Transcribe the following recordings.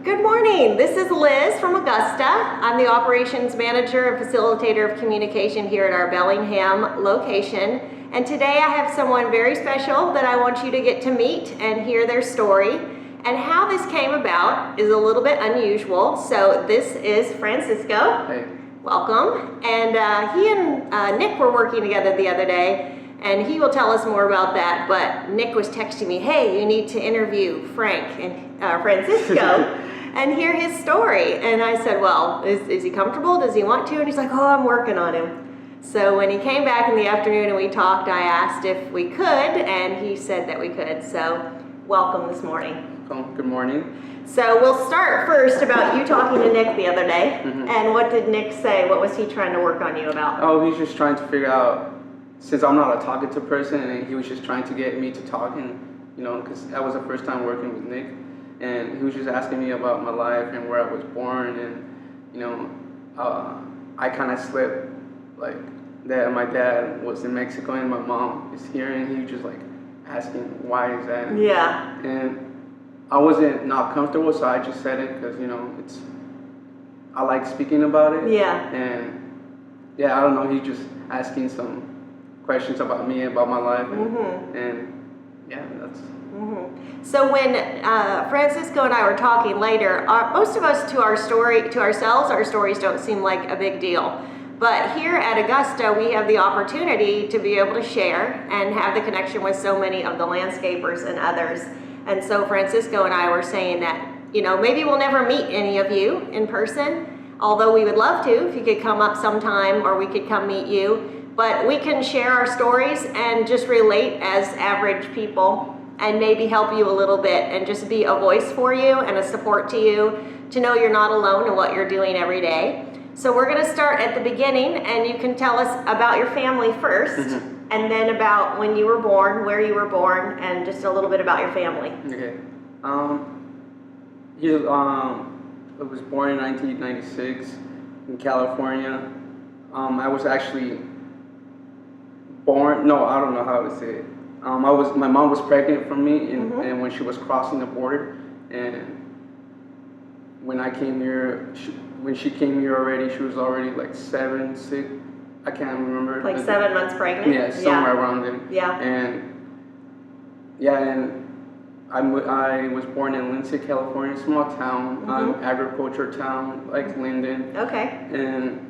Good morning. This is Liz from Augusta. I'm the operations manager and facilitator of communication here at our Bellingham location. And today I have someone very special that I want you to get to meet and hear their story. And how this came about is a little bit unusual. So this is Francisco. Hey. Welcome. And he and Nick were working together the other day, and he will tell us more about that. But Nick was texting me, hey, you need to interview Frank and Francisco and hear his story. And I said, well, is he comfortable? Does he want to? And he's like, oh, I'm working on him. So when he came back in the afternoon and we talked, I asked if we could, and he said that we could. So welcome this morning. Good morning. So we'll start first about you talking to Nick the other day. Mm-hmm. And what did Nick say? What was he trying to work on you about? Oh, he's just trying to figure out, since I'm not a talkative person, and he was just trying to get me to talk, and because that was the first time working with Nick, and he was just asking me about my life and where I was born, and I kind of slipped, like that my dad was in Mexico and my mom is here, and he was just like asking why is that? Yeah. And I wasn't not comfortable, so I just said it because I like speaking about it. Yeah. And yeah, I don't know. He just asking some questions about me, about my life, and yeah, that's. So when Francisco and I were talking later, most of us to ourselves, our stories don't seem like a big deal. But here at Augusta, we have the opportunity to be able to share and have the connection with so many of the landscapers and others. And so Francisco and I were saying that, maybe we'll never meet any of you in person, although we would love to if you could come up sometime or we could come meet you. But we can share our stories and just relate as average people and maybe help you a little bit and just be a voice for you and a support to you to know you're not alone in what you're doing every day. So we're going to start at the beginning, and you can tell us about your family first. And then about when you were born, where you were born, and just a little bit about your family. Okay. I was born in 1996 in California. I was actually born. No, I don't know how to say it. My mom was pregnant from me, and when she was crossing the border, and when I came here, when she came here already, she was already like 7, 6. I can't remember. Like 7 months pregnant? Yeah, somewhere around there. Yeah. And I was born in Lindsay, California, small town, agriculture town, like Linden. Okay. And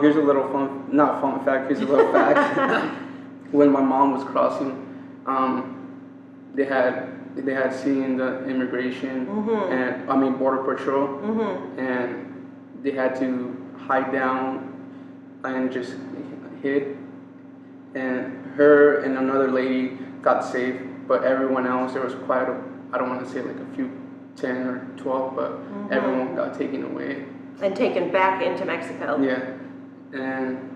here's a little not fun fact, here's a little fact. When my mom was crossing, they had seen the immigration and border patrol, and they had to hide down and just hid. And her and another lady got safe, but everyone else, there was quite I don't want to say like a few, 10 or 12, but everyone got taken away. And taken back into Mexico. Yeah. And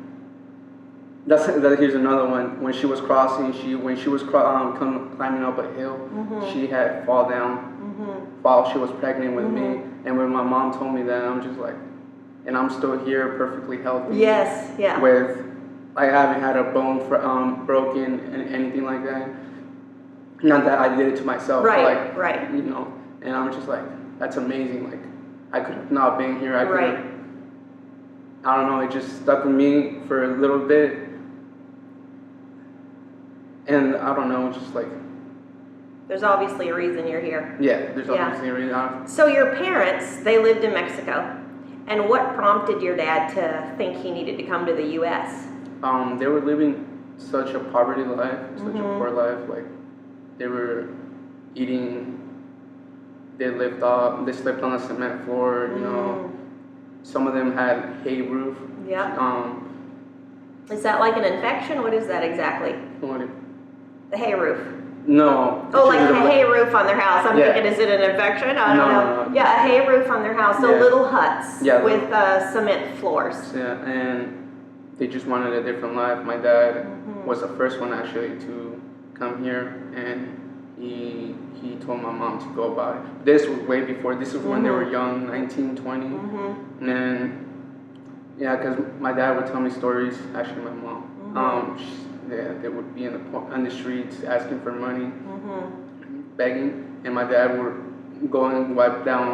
here's another one. When she was crossing, when she was climbing up a hill, she had fall down while she was pregnant with me. And when my mom told me that, I'm just like, and I'm still here, perfectly healthy. Yes, yeah. I haven't had a bone broken and anything like that. Not that I did it to myself. Right, but like, and I'm just like, that's amazing. Like, I could have not been here. I don't know, it just stuck with me for a little bit. And I don't know, just like. There's obviously a reason you're here. Yeah, there's obviously a reason. So your parents, they lived in Mexico. And what prompted your dad to think he needed to come to the U.S.? They were living such a poverty life, such a poor life. Like, they were eating, they slept on a cement floor, Some of them had hay roof. Yeah. Is that like an infection? What is that exactly? The hay roof. No. Oh, like a hay roof on their house. I'm thinking, is it an infection? I don't know. No. Yeah, a hay roof on their house. So little huts with cement floors. Yeah, and they just wanted a different life. My dad was the first one actually to come here, and he told my mom to go about it. This was way before. This was when they were young, 19, 20. And then, because my dad would tell me stories, actually my mom. They would be on the streets asking for money. begging, and my dad would go and wipe down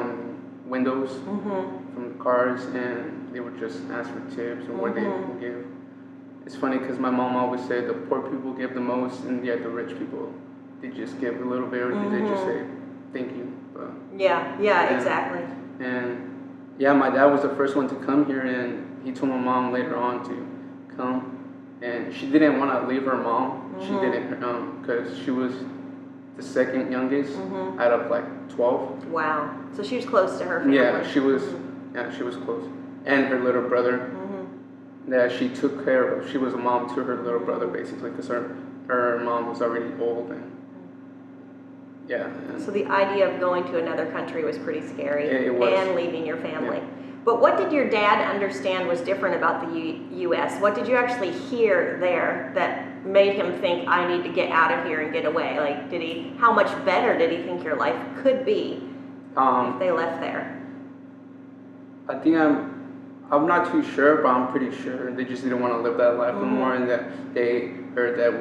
windows from the cars, and they would just ask for tips and what they would give. It's funny because my mom always said the poor people give the most, and yet the rich people, they just give a little bit, or they just say thank you. But, Exactly. And yeah, my dad was the first one to come here, and he told my mom later on to come, and she didn't want to leave her mom. She didn't, because she was the second youngest out of like 12. Wow. So she was close to her family. Yeah, she was. Yeah, she was close, and her little brother. That she took care of. She was a mom to her little brother, basically, because her mom was already old, and yeah. And so the idea of going to another country was pretty scary, it was. And leaving your family. Yeah. But what did your dad understand was different about the U.S.? What did you actually hear there that made him think, I need to get out of here and get away? Like, how much better did he think your life could be if they left there? I think I'm not too sure, but I'm pretty sure they just didn't want to live that life anymore, and that they heard that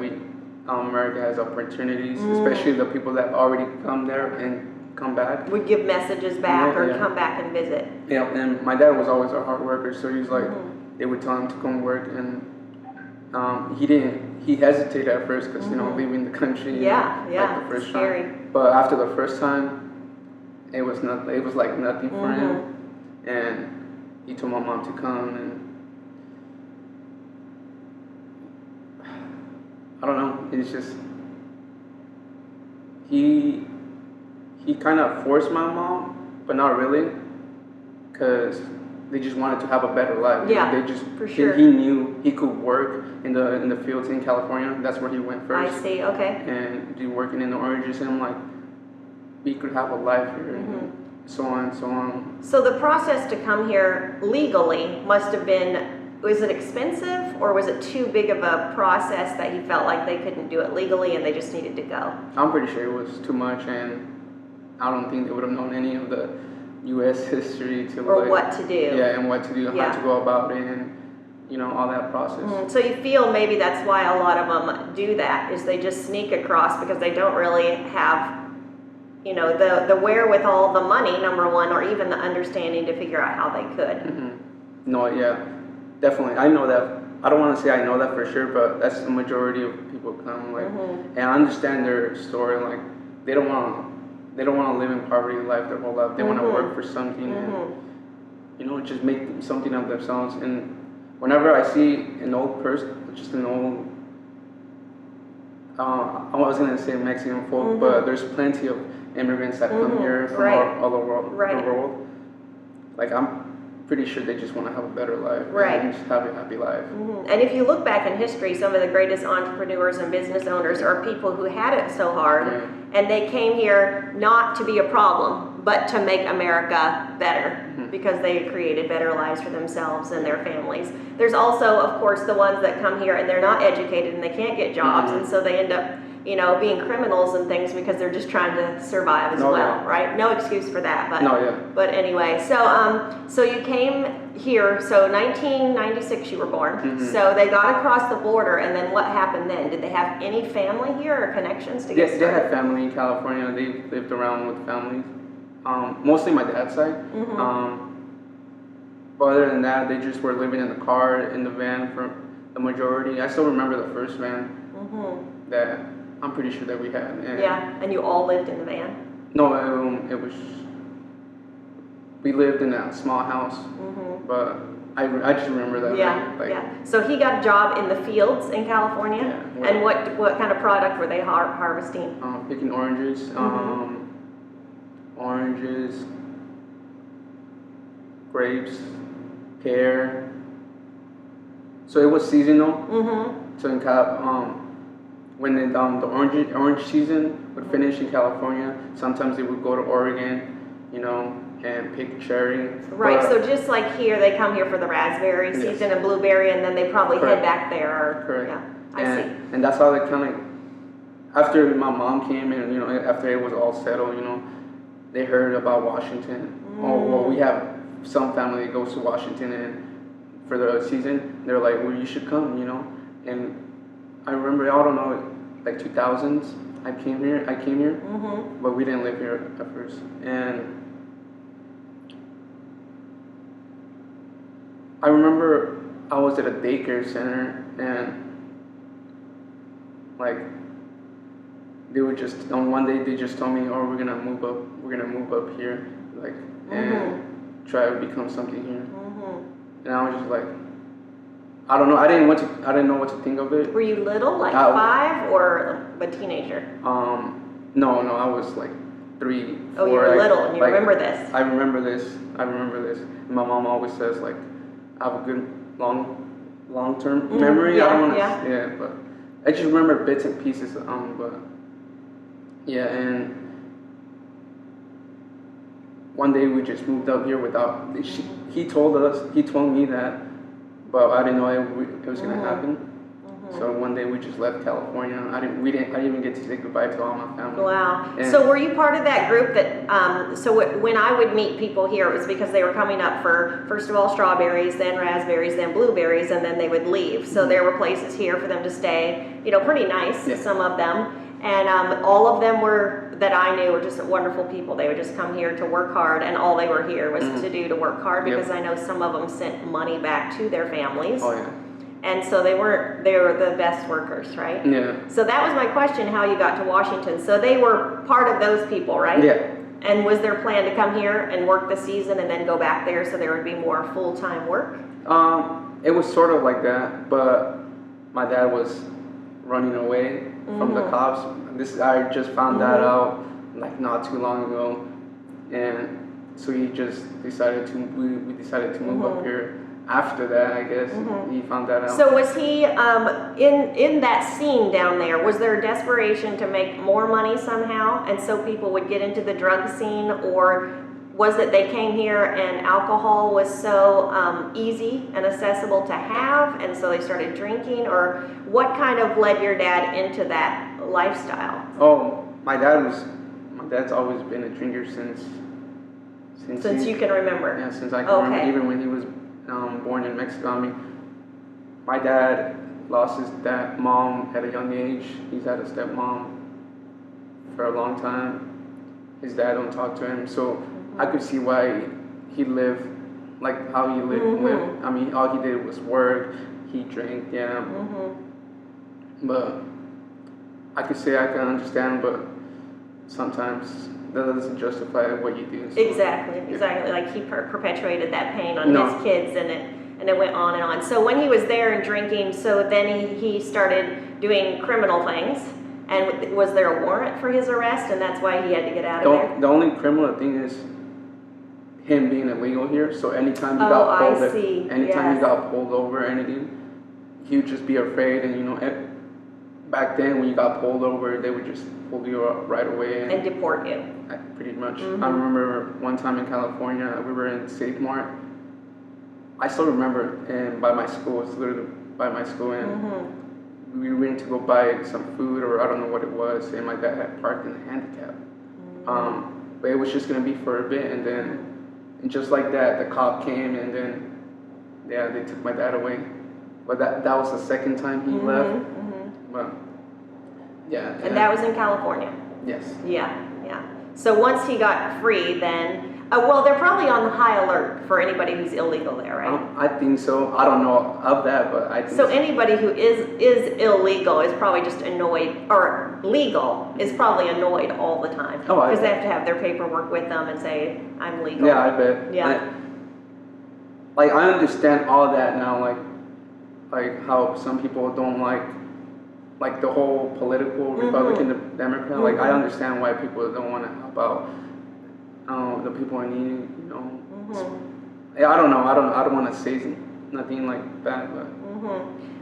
America has opportunities, especially the people that already come there and come back. Would give messages back or come back and visit. Yeah, and my dad was always a hard worker, so he's like, they would tell him to come work, and he hesitated at first because, leaving the country. Like the first scary. time. But after the first time, it was like nothing for him, and he told my mom to come, and I don't know, it's just, he kind of forced my mom, but not really, because they just wanted to have a better life. Yeah, they just, for sure. He knew he could work in the fields in California. That's where he went first. I see, okay. And do working in the oranges, and I'm like, we could have a life here. So on and so on. So the process to come here legally must have been, was it expensive, or was it too big of a process that he felt like they couldn't do it legally and they just needed to go? I'm pretty sure it was too much, and I don't think they would have known any of the U.S. history to or what to do. Yeah, and what to do, how to go about it, and all that process. So you feel maybe that's why a lot of them do that, is they just sneak across because they don't really have the wherewithal, the money, number one, or even the understanding to figure out how they could. No, yeah, definitely. I know that. I don't want to say I know that for sure, but that's the majority of people come. And I understand their story. Like, they don't want to live in poverty life their whole life. They want to work for something, and just make something of themselves. And whenever I see an old person, just an old, I was gonna say Mexican folk, but there's plenty of immigrants that come here from all the world. Like, I'm pretty sure they just want to have a better life, and just have a happy life. And if you look back in history, some of the greatest entrepreneurs and business owners are people who had it so hard, and they came here not to be a problem, but to make America better, because they created better lives for themselves and their families. There's also, of course, the ones that come here and they're not educated and they can't get jobs, and so they end up being criminals and things because they're just trying to survive as well, right? No excuse for that, but anyway, so you came here, so 1996 you were born, so they got across the border, and then what happened then? Did they have any family here or connections to get started? They had family in California. They lived around with families, mostly my dad's side. But other than that, they just were living in the car, in the van for the majority. I still remember the first van that I'm pretty sure that we had. And you all lived in the van? No, it was, we lived in a small house, but I just remember that. So he got a job in the fields in California, and what kind of product were they harvesting? Picking oranges, grapes, pear. So it was seasonal. So in when the orange season would finish in California, sometimes they would go to Oregon, and pick cherry. Right, so just like here, they come here for the raspberry season and blueberry, and then they probably head back there. Correct. Yeah, I see. And that's how they kind of, after my mom came and, after it was all settled, they heard about Washington. Oh, well, we have some family that goes to Washington and for the season. They're like, well, you should come, And I remember, I don't know, like 2000s, I came here, Mm-hmm. but we didn't live here at first. And I remember I was at a daycare center, and like they would just on one day they just told me, "Oh, we're gonna move up here, like and try to become something here." Mm-hmm. And I was just like, I don't know. I didn't know what to think of it. Were you little, like 5, or a teenager? No, I was like 3, 4. Oh, you were little, and you like, remember this. I remember this. And my mom always says like, I have a good long-term memory. Yeah, I don't want to. yeah. Yeah, but I just remember bits and pieces. But yeah, and one day we just moved up here without. He told me that, but I didn't know it was gonna happen. So one day we just left California. I didn't even get to say goodbye to all my family. Wow. And so were you part of that group that, when I would meet people here, it was because they were coming up for, first of all, strawberries, then raspberries, then blueberries, and then they would leave. So there were places here for them to stay, pretty nice, some of them. And all of them that I knew were just wonderful people. They would just come here to work hard, and all they were here was to work hard, because I know some of them sent money back to their families. Oh yeah. And so they were the best workers, right? Yeah. So that was my question, how you got to Washington. So they were part of those people, right? Yeah. And was their plan to come here and work the season and then go back there so there would be more full-time work? It was sort of like that, but my dad was running away from the cops. I just found that out like not too long ago, and so we decided to move up here. After that, I guess he found that out. So was he in that scene down there? Was there a desperation to make more money somehow, and so people would get into the drug scene, or was it they came here and alcohol was so easy and accessible to have, and so they started drinking, or what kind of led your dad into that lifestyle? Oh, my dad's always been a drinker since you can remember. Yeah, since I can remember, even when he was born in Mexico. I mean, my dad lost his mom at a young age. He's had a stepmom for a long time. His dad don't talk to him, so I could see why he lived like how he lived. I mean, all he did was work. He drank, but I could say I can understand, but sometimes that doesn't justify what you do. So. Exactly. Like he perpetuated that pain on his kids, and it went on and on. So when he was there and drinking, so then he started doing criminal things. And was there a warrant for his arrest, and that's why he had to get out of there? The only criminal thing is him being illegal here. So anytime he got pulled over or anything, he would just be afraid. And back then when you got pulled over, they would just pull you up right away and deport you. Pretty much. I remember one time in California, we were in Safe Mart. I still remember, and by my school, it's literally by my school, and we went to go buy some food, or I don't know what it was, and my dad had parked in a handicap. But it was just gonna be for a bit, and just like that, the cop came, and then they took my dad away. But that was the second time he left. But yeah. And that was in California. Yes. Yeah. So once he got free, then they're probably on high alert for anybody who's illegal there, right? I think so. I don't know of that, but I think so. Anybody who is illegal is probably just annoyed, or legal is probably annoyed all the time, because they have to have their paperwork with them and say, "I'm legal." Yeah, I bet. Yeah. I understand all that now, like how some people don't like the whole political Republican Democrat. Like I understand why people don't want to help out the people in need. I don't know. I don't want to say nothing like that, but.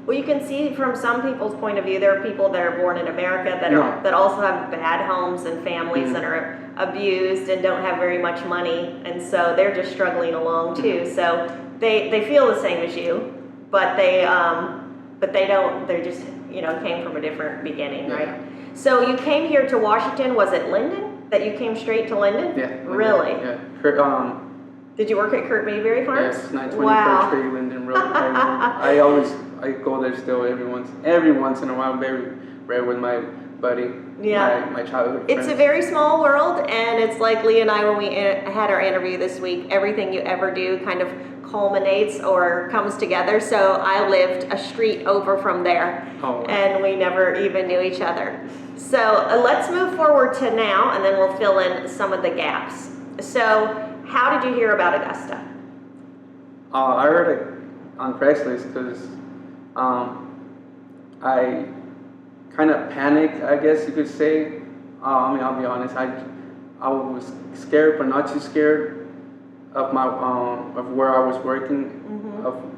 Well, you can see from some people's point of view, there are people that are born in America that also have bad homes and families that are abused and don't have very much money, and so they're just struggling along too. So they feel the same as you, but they don't. They're just came from a different beginning, right? So you came here to Washington. Was it Linden that you came straight to Linden? Yeah. Really? Yeah. Did you work at Kurt Mayberry Farms? Yes, 920 Street, Linden Road. I go there still every once in a while, very rare with my buddy. Yeah. My childhood It's friends. a very small world, and it's like Lee and I, when we had our interview this week, everything you ever do kind of culminates or comes together. So I lived a street over from there, Oh, wow. and we never even knew each other. So let's move forward to now, and then we'll fill in some of the gaps. So how did you hear about Augusta? I heard it on Craigslist because I kind of panicked, I guess you could say. I mean, I'll be honest. I was scared, but not too scared of my of where I was working,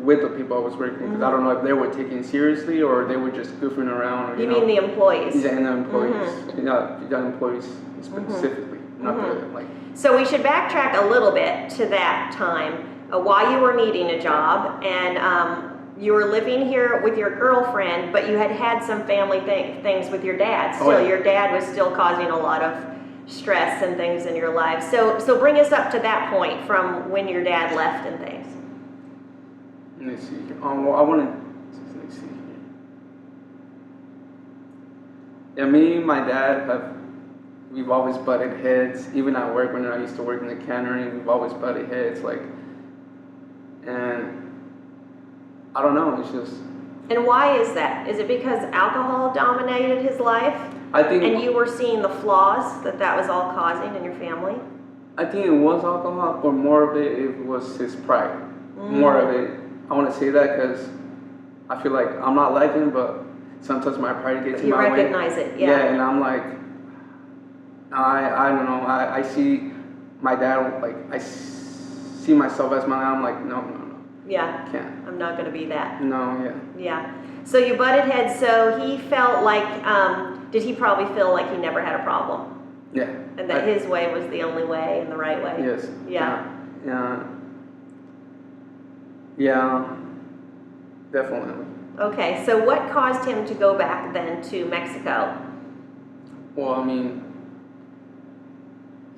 with the people I was working, because I don't know if they were taking it seriously or they were just goofing around. Or, You mean the employees? Yeah, and the employees. The employees specifically, not the like. So we should backtrack a little bit to that time, while you were needing a job, and you were living here with your girlfriend, but you had some family things with your dad. Still, Oh, yeah. Your dad was still causing a lot of stress and things in your life. So bring us up to that point from when your dad left and things. Let me see. Well, I want to. Let me see here. Yeah, me and my dad we've always butted heads. Even at work, when I used to work in the cannery, we've always butted heads. And I don't know. It's just. And why is that? Is it because alcohol dominated his life? I think. And you were seeing the flaws that was all causing in your family? I think it was alcohol, but more of it was his pride. More of it. I want to say that because I feel like I'm not like him, but sometimes my pride gets in my way. You recognize it, yeah. Yeah, and I'm like, I don't know. I see my dad, like, I see myself as my dad. I'm like, no. Yeah. Can't. I'm not going to be that. No, yeah. Yeah. So you butted heads. So he felt like, did he probably feel like he never had a problem? Yeah. And that his way was the only way and the right way? Yes. Yeah. Yeah. Definitely. Okay. So what caused him to go back then to Mexico? Well, I mean,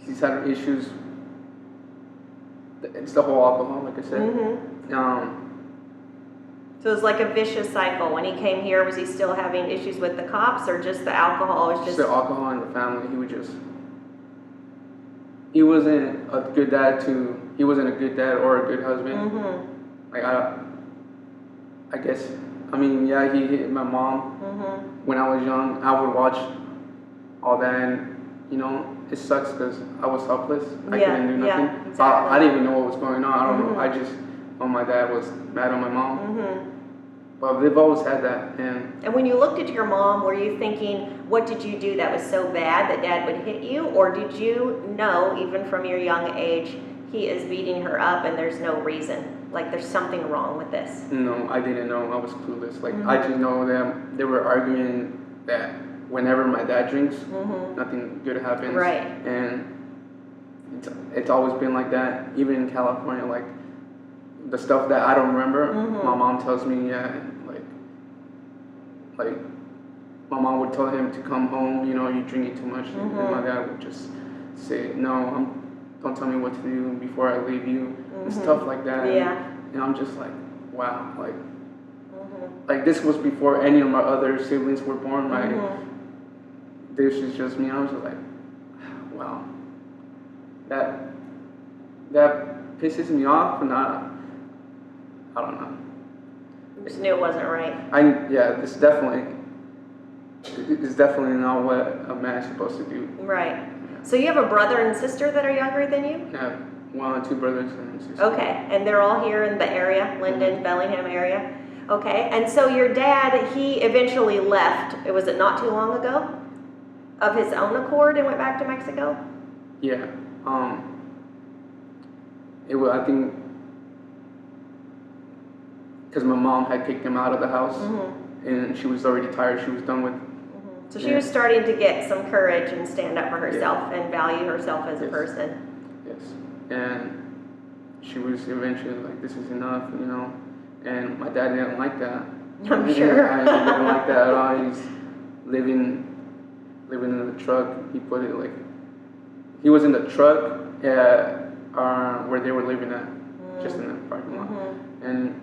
he's had issues. It's the whole alcohol, like I said. So it was like a vicious cycle. When he came here, was he still having issues with the cops, or just the alcohol? Was just the alcohol in the family. He wasn't a good dad he wasn't a good dad or a good husband. Like I guess, I mean, yeah, he hit my mom when I was young. I would watch all that, and it sucks because I was helpless. I couldn't do nothing. Yeah, exactly. I didn't even know what was going on. I don't know. I just know my dad was mad on my mom. But they've always had that. And when you looked at your mom, were you thinking, what did you do that was so bad that Dad would hit you? Or did you know, even from your young age, he is beating her up and there's no reason? Like there's something wrong with this? No, I didn't know. I was clueless. Like I just know them. They were arguing that whenever my dad drinks, nothing good happens. Right. And it's always been like that. Even in California, like the stuff that I don't remember, my mom tells me, like my mom would tell him to come home, you're drinking too much. And my dad would just say, no, don't tell me what to do before I leave you, and stuff like that. Yeah. And I'm just like, wow, like this was before any of my other siblings were born, right? This is just me. I was just like, wow, that pisses me off, and I don't know. You just knew it wasn't right. This is definitely not what a man's supposed to do. Right. So you have a brother and sister that are younger than you? I have 1 or 2 brothers and sisters. Okay, and they're all here in the area, Linden, Bellingham area? Okay, and so your dad, he eventually left, was it not too long ago? Of his own accord and went back to Mexico? Yeah. It was, I think, because my mom had kicked him out of the house, and she was already tired. She was done with. So she was starting to get some courage and stand up for herself and value herself as a person. Yes, and she was eventually like, "This is enough," And my dad didn't like that. I'm sure. He didn't like that at all. He's living in the truck. He put it like he was in the truck where they were living at, just in the parking lot, and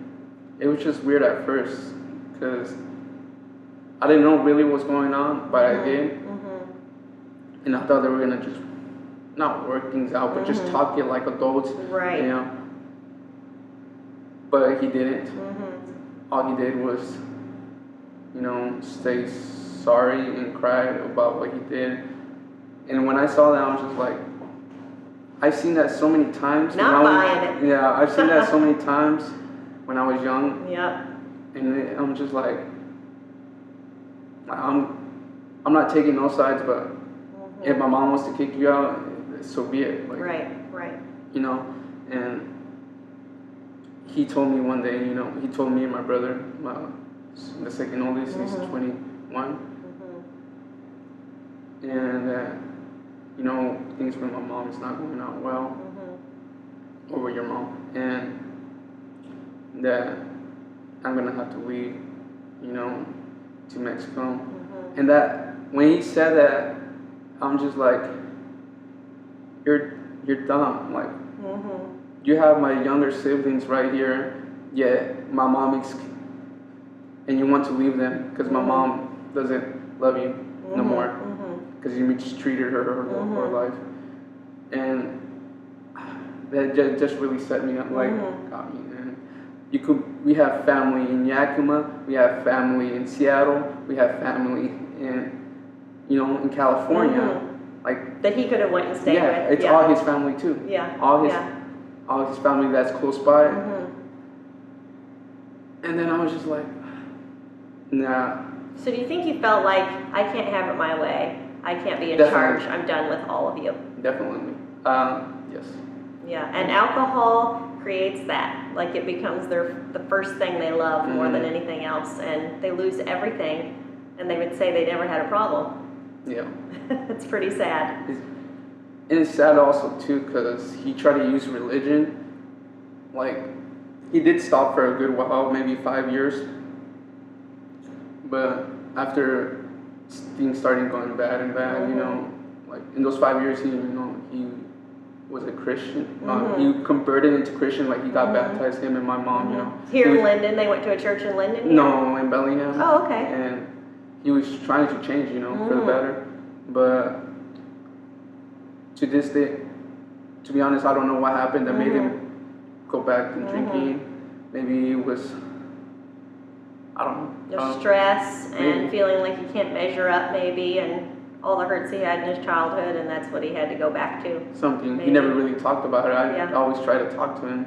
it was just weird at first because I didn't know really what was going on, but I did. Mm-hmm. And I thought they were gonna just not work things out, but just talk it like adults, Right. you know. But he didn't. Mm-hmm. All he did was, you know, say sorry and cry about what he did. And when I saw that, I was just like, I've seen that so many times. Not buying it. Yeah, I've seen that so many times when I was young. Yep. And I'm just like, I'm not taking no sides, but if my mom wants to kick you out, so be it. Like, Right. You know, and he told me one day, you know, he told me and my brother, the second oldest, he's 21, and you know, things with my mom is not going out well, or with your mom, and that I'm gonna have to leave, you know, to Mexico, and that when he said that, I'm just like, you're dumb, like. You have my younger siblings right here, yet my mom and you want to leave them because my mom doesn't love you no more because you mistreated her whole life, and that just really set me up, like, got me. And we have family in Yakima, we have family in Seattle, we have family in, you know, in California, like that he could have went and stayed with. It's all his family too. Yeah. All his family that's close by. And then I was just like, nah. So do you think you felt like, I can't have it my way, I can't be in Definitely. charge, I'm done with all of you? Definitely. Yes. Yeah, and alcohol creates that. Like, it becomes the first thing they love more than anything else, and they lose everything, and they would say they never had a problem. Yeah. It's pretty sad. And it's sad also too because he tried to use religion. Like, he did stop for a good while, maybe 5 years. But after things started going bad and bad, you know, like in those 5 years, he was a Christian. He converted into Christian, like he got baptized, him and my mom, you know. Here in Linden, they went to a church in Linden? Here? No, in Bellingham. Oh, okay. And he was trying to change, you know, for the better. But to this day, to be honest, I don't know what happened that made him go back to drinking. Maybe it was, I don't know. Just stress and feeling like he can't measure up, maybe, and all the hurts he had in his childhood, and that's what he had to go back to. Something. Maybe. He never really talked about it. I always try to talk to him.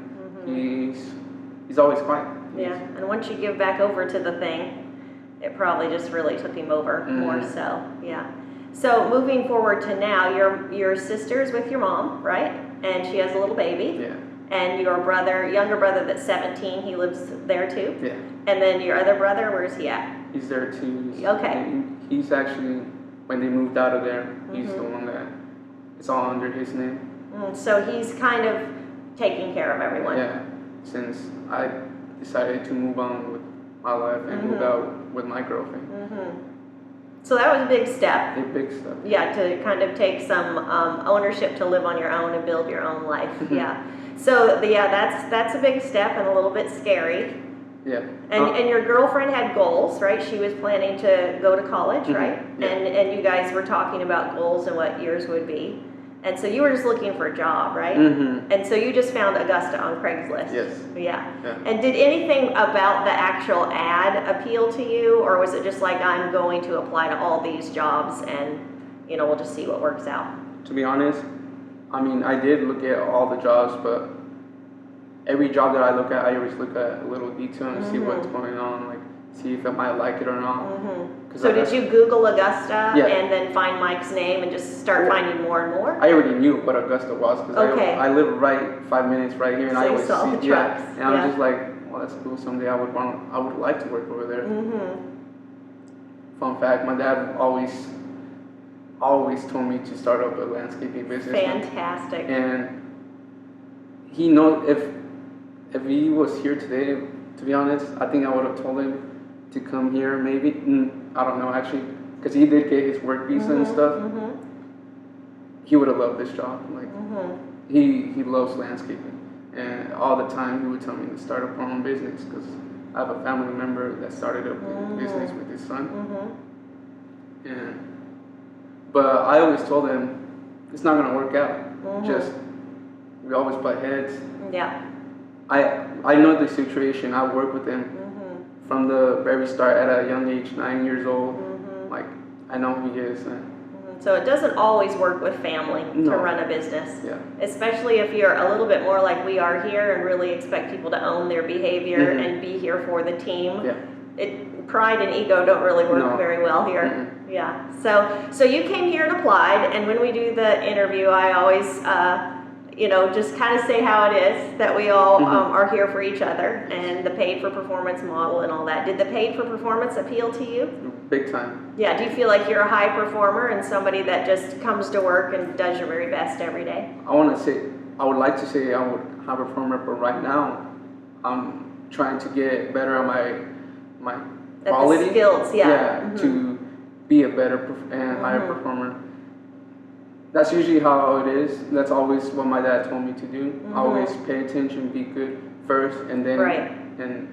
He's always quiet. Yeah, and once you give back over to the thing, it probably just really took him over more so, yeah. So moving forward to now, your sister's with your mom, right? And she has a little baby. Yeah. And your younger brother that's 17, he lives there too? Yeah. And then your other brother, where's he at? He's there too. Okay. He's actually, when they moved out of there, he's the one that, it's all under his name. So he's kind of taking care of everyone. Yeah, since I decided to move on with my life and move out with my girlfriend. So that was a big step. A big step. Yeah, to kind of take some ownership to live on your own and build your own life. Yeah. So that's a big step and a little bit scary. Yeah. And your girlfriend had goals, right? She was planning to go to college, right? Yeah. And you guys were talking about goals and what yours would be. And so you were just looking for a job, right? And so you just found Augusta on Craigslist. Yes. Yeah. Yeah. And did anything about the actual ad appeal to you, or was it just like, I'm going to apply to all these jobs and, you know, we'll just see what works out? To be honest, I mean, I did look at all the jobs, but every job that I look at, I always look at a little detail and see what's going on, like see if I might like it or not. So did you Google Augusta Yeah. and then find Mike's name and just start finding more and more? I already knew what Augusta was because I live right 5 minutes right here, and So I you always saw see the trucks, and I was just like, well, that's cool. Someday I would like to work over there. Fun fact: my dad always told me to start up a landscaping business. Fantastic. And he knows if he was here today, to be honest, I think I would have told him to come here. Maybe I don't know actually, because he did get his work visa and stuff. He would have loved this job. Like he loves landscaping, and all the time he would tell me to start up our own business because I have a family member that started a business with his son, but I always told him it's not gonna work out. Just we always butt heads. Yeah. I know the situation. I work with him from the very start at a young age, 9 years old. Like I know who he is. So it doesn't always work with family to run a business, especially if you're a little bit more like we are here and really expect people to own their behavior and be here for the team. Pride and ego don't really work very well here. Yeah. So you came here and applied, and when we do the interview, I always just kind of say how it is that we all are here for each other, and the paid for performance model and all that. Did the paid for performance appeal to you? Big time. Yeah, do you feel like you're a high performer and somebody that just comes to work and does your very best every day? I would like to say I'm a high performer, but right now I'm trying to get better at my quality. The skills, to be a better and higher performer. That's usually how it is. That's always what my dad told me to do. Always pay attention, be good first, and then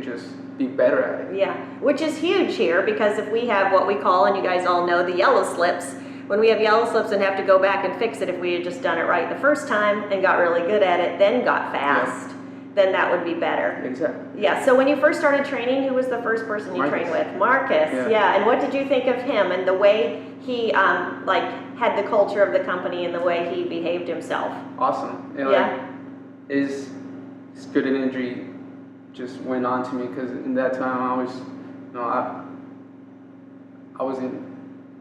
just be better at it. Yeah, which is huge here, because if we have what we call, and you guys all know, the yellow slips, when we have yellow slips and have to go back and fix it, if we had just done it right the first time and got really good at it, then got fast, then that would be better. Exactly. Yeah, so when you first started training, who was the first person you trained with? Marcus. Yeah, and what did you think of him and the way he had the culture of the company and the way he behaved himself? Awesome. And his good energy just went on to me, because in that time I was, I wasn't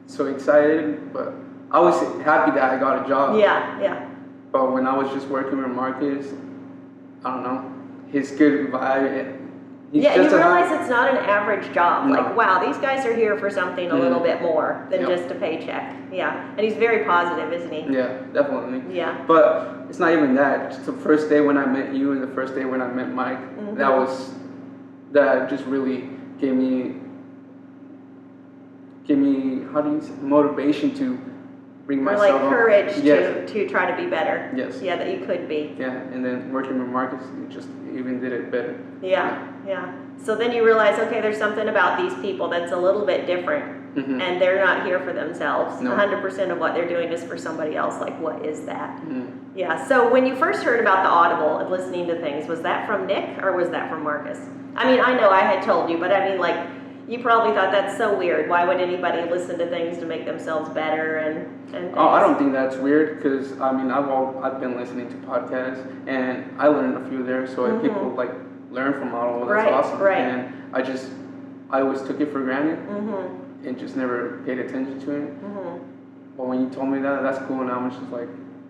so excited, but I was happy that I got a job. Yeah. But when I was just working with Marcus, I don't know, his good vibe. You realize it's not an average job. No. Like, wow, these guys are here for something a little bit more than just a paycheck. Yeah, and he's very positive, isn't he? Yeah, definitely. Yeah. But it's not even that. Just the first day when I met you and the first day when I met Mike, that just really gave me how do you say, motivation to bring myself up. Courage to try to be better. Yes. Yeah, that you could be. Yeah, and then working with Marcus, it just even did it better. Yeah. So then you realize, okay, there's something about these people that's a little bit different, and they're not here for themselves. 100% of what they're doing is for somebody else. Like, what is that? Yeah, so when you first heard about the Audible and listening to things, was that from Nick or was that from Marcus? I mean, I know I had told you, but I mean, like, you probably thought that's so weird. Why would anybody listen to things to make themselves better and things? Oh, I don't think that's weird, because I mean I've been listening to podcasts and I learned a few there. So if people learn from Audible, that's awesome. Right. And I always took it for granted and just never paid attention to it. But when you told me that's cool, and I was just like,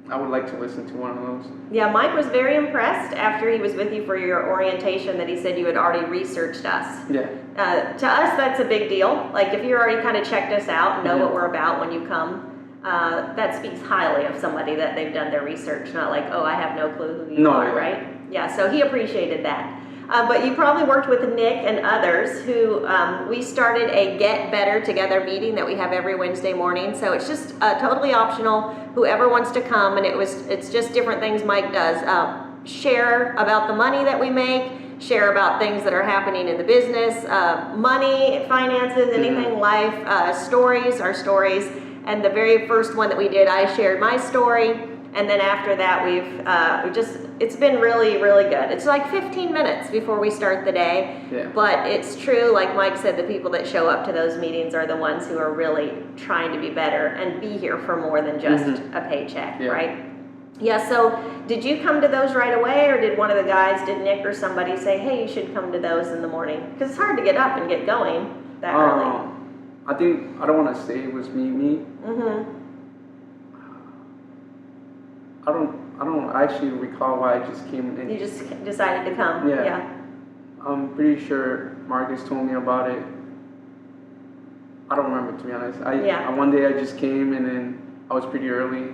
I would like to listen to one of those. Yeah, Mike was very impressed after he was with you for your orientation that he said you had already researched us. Yeah. To us, that's a big deal. Like, if you already kind of checked us out and know what we're about when you come, that speaks highly of somebody that they've done their research, not like, oh, I have no clue who you are, right? Yeah, so he appreciated that. But you probably worked with Nick and others who we started a Get Better Together meeting that we have every Wednesday morning. So it's just totally optional. Whoever wants to come, and it's just different things Mike does. Share about the money that we make, share about things that are happening in the business, money, finances, anything, life, our stories. And the very first one that we did, I shared my story. And then after that, it's been really, really good. It's like 15 minutes before we start the day. Yeah. But it's true, like Mike said, the people that show up to those meetings are the ones who are really trying to be better and be here for more than just a paycheck, right? Yeah, so did you come to those right away, or did one of the guys, did Nick or somebody say, hey, you should come to those in the morning? Because it's hard to get up and get going that early. I think, I don't want to say it was me. I don't actually recall why I just came in. You just decided to come. Yeah. I'm pretty sure Marcus told me about it. I don't remember, to be honest. One day I just came, and then I was pretty early.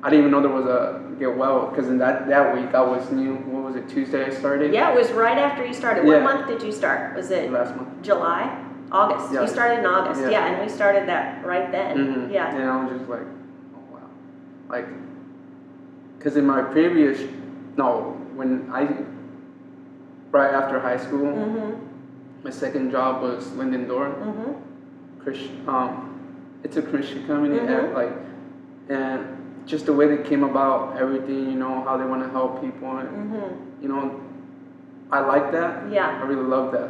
I didn't even know there was a get well, because in that week I was new. What was it, Tuesday I started? Yeah, it was right after you started. What month did you start? Was it last month? July? August. Yeah. You started in August. Yeah, and we started that right then. Yeah. And I was just like, oh wow. Like, because in my previous, right after high school. Mm-hmm. My second job was Linden Door. Mm-hmm. It's a Christian company, Mm-hmm. and just the way they came about everything, you know, how they want to help people, and Mm-hmm. you know, I like that. Yeah. I really love that.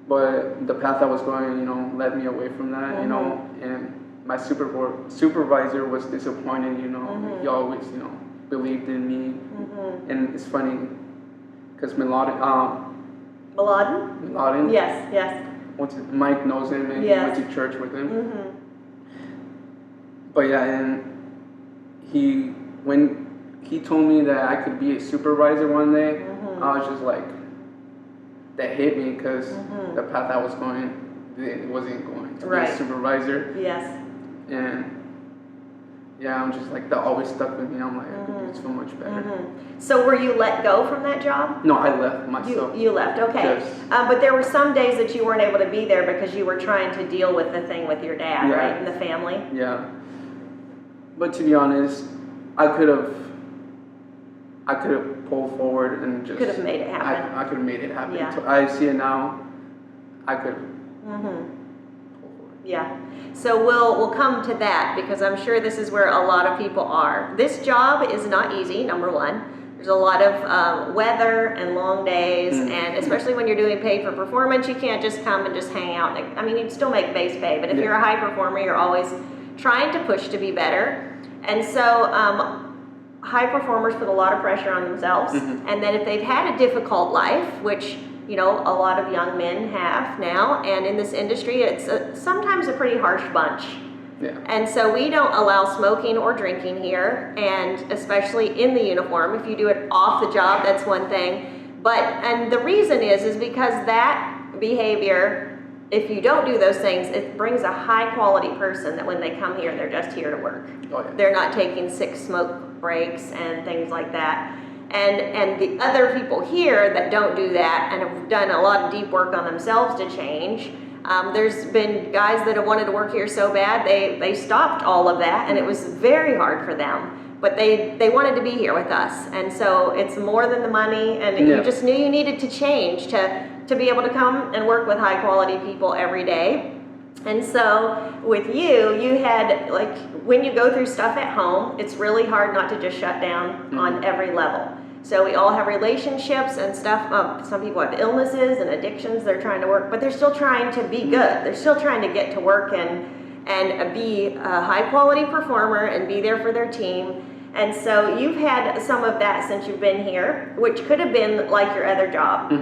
But the path I was going, you know, led me away from that, you know, and my supervisor was disappointed, you know. He always, you know, believed in me, and it's funny because Milladin, Yes, yes. Mike knows him, and Yes. he went to church with him. Mm-hmm. But yeah, and when he told me that I could be a supervisor one day, I was just like, that hit me because the path I was going, it wasn't going to be a supervisor. Yes. And yeah, I'm just like, that always stuck with me. I'm like, I could do so much better. So were you let go from that job? No, I left myself. You left, okay. Yes. But there were some days that you weren't able to be there because you were trying to deal with the thing with your dad, Yeah. right, and the family? Yeah. But to be honest, I could have pulled forward and just Could have made it happen. I could have made it happen. Yeah. So I see it now. I could pull forward. Yeah. So we'll come to that because I'm sure this is where a lot of people are. This job is not easy, number one. There's a lot of weather and long days, and especially when you're doing paid for performance, you can't just come and just hang out. I mean, you'd still make base pay, but if you're a high performer, you're always trying to push to be better. And so high performers put a lot of pressure on themselves, and then if they've had a difficult life, which you know a lot of young men have now, and in this industry, it's sometimes a pretty harsh bunch. Yeah. And so we don't allow smoking or drinking here, and especially in the uniform. If you do it off the job, that's one thing. And the reason is because that behavior, if you don't do those things, it brings a high quality person that when they come here, they're just here to work. Oh, yeah. They're not taking 6 smoke breaks and things like that. And the other people here that don't do that and have done a lot of deep work on themselves to change, there's been guys that have wanted to work here so bad, they stopped all of that, and it was very hard for them. But they wanted to be here with us. And so it's more than the money, and you just knew you needed to change to be able to come and work with high quality people every day. And so with you had, like, when you go through stuff at home, it's really hard not to just shut down on every level. So we all have relationships and stuff. Some people have illnesses and addictions they're trying to work, but they're still trying to be good. They're still trying to get to work and be a high quality performer and be there for their team. And so you've had some of that since you've been here, which could have been like your other job.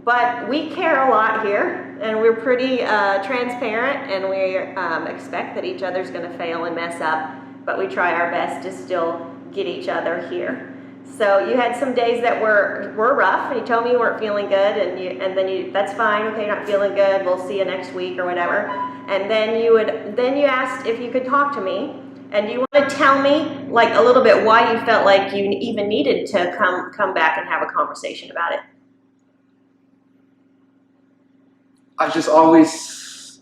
But we care a lot here, and we're pretty transparent, and we expect that each other's going to fail and mess up, but we try our best to still get each other here. So you had some days that were rough, and you told me you weren't feeling good, and then that's fine. Okay, you're not feeling good. We'll see you next week or whatever. And then you asked if you could talk to me, and you want to tell me like a little bit why you felt like you even needed to come back and have a conversation about it. I just always,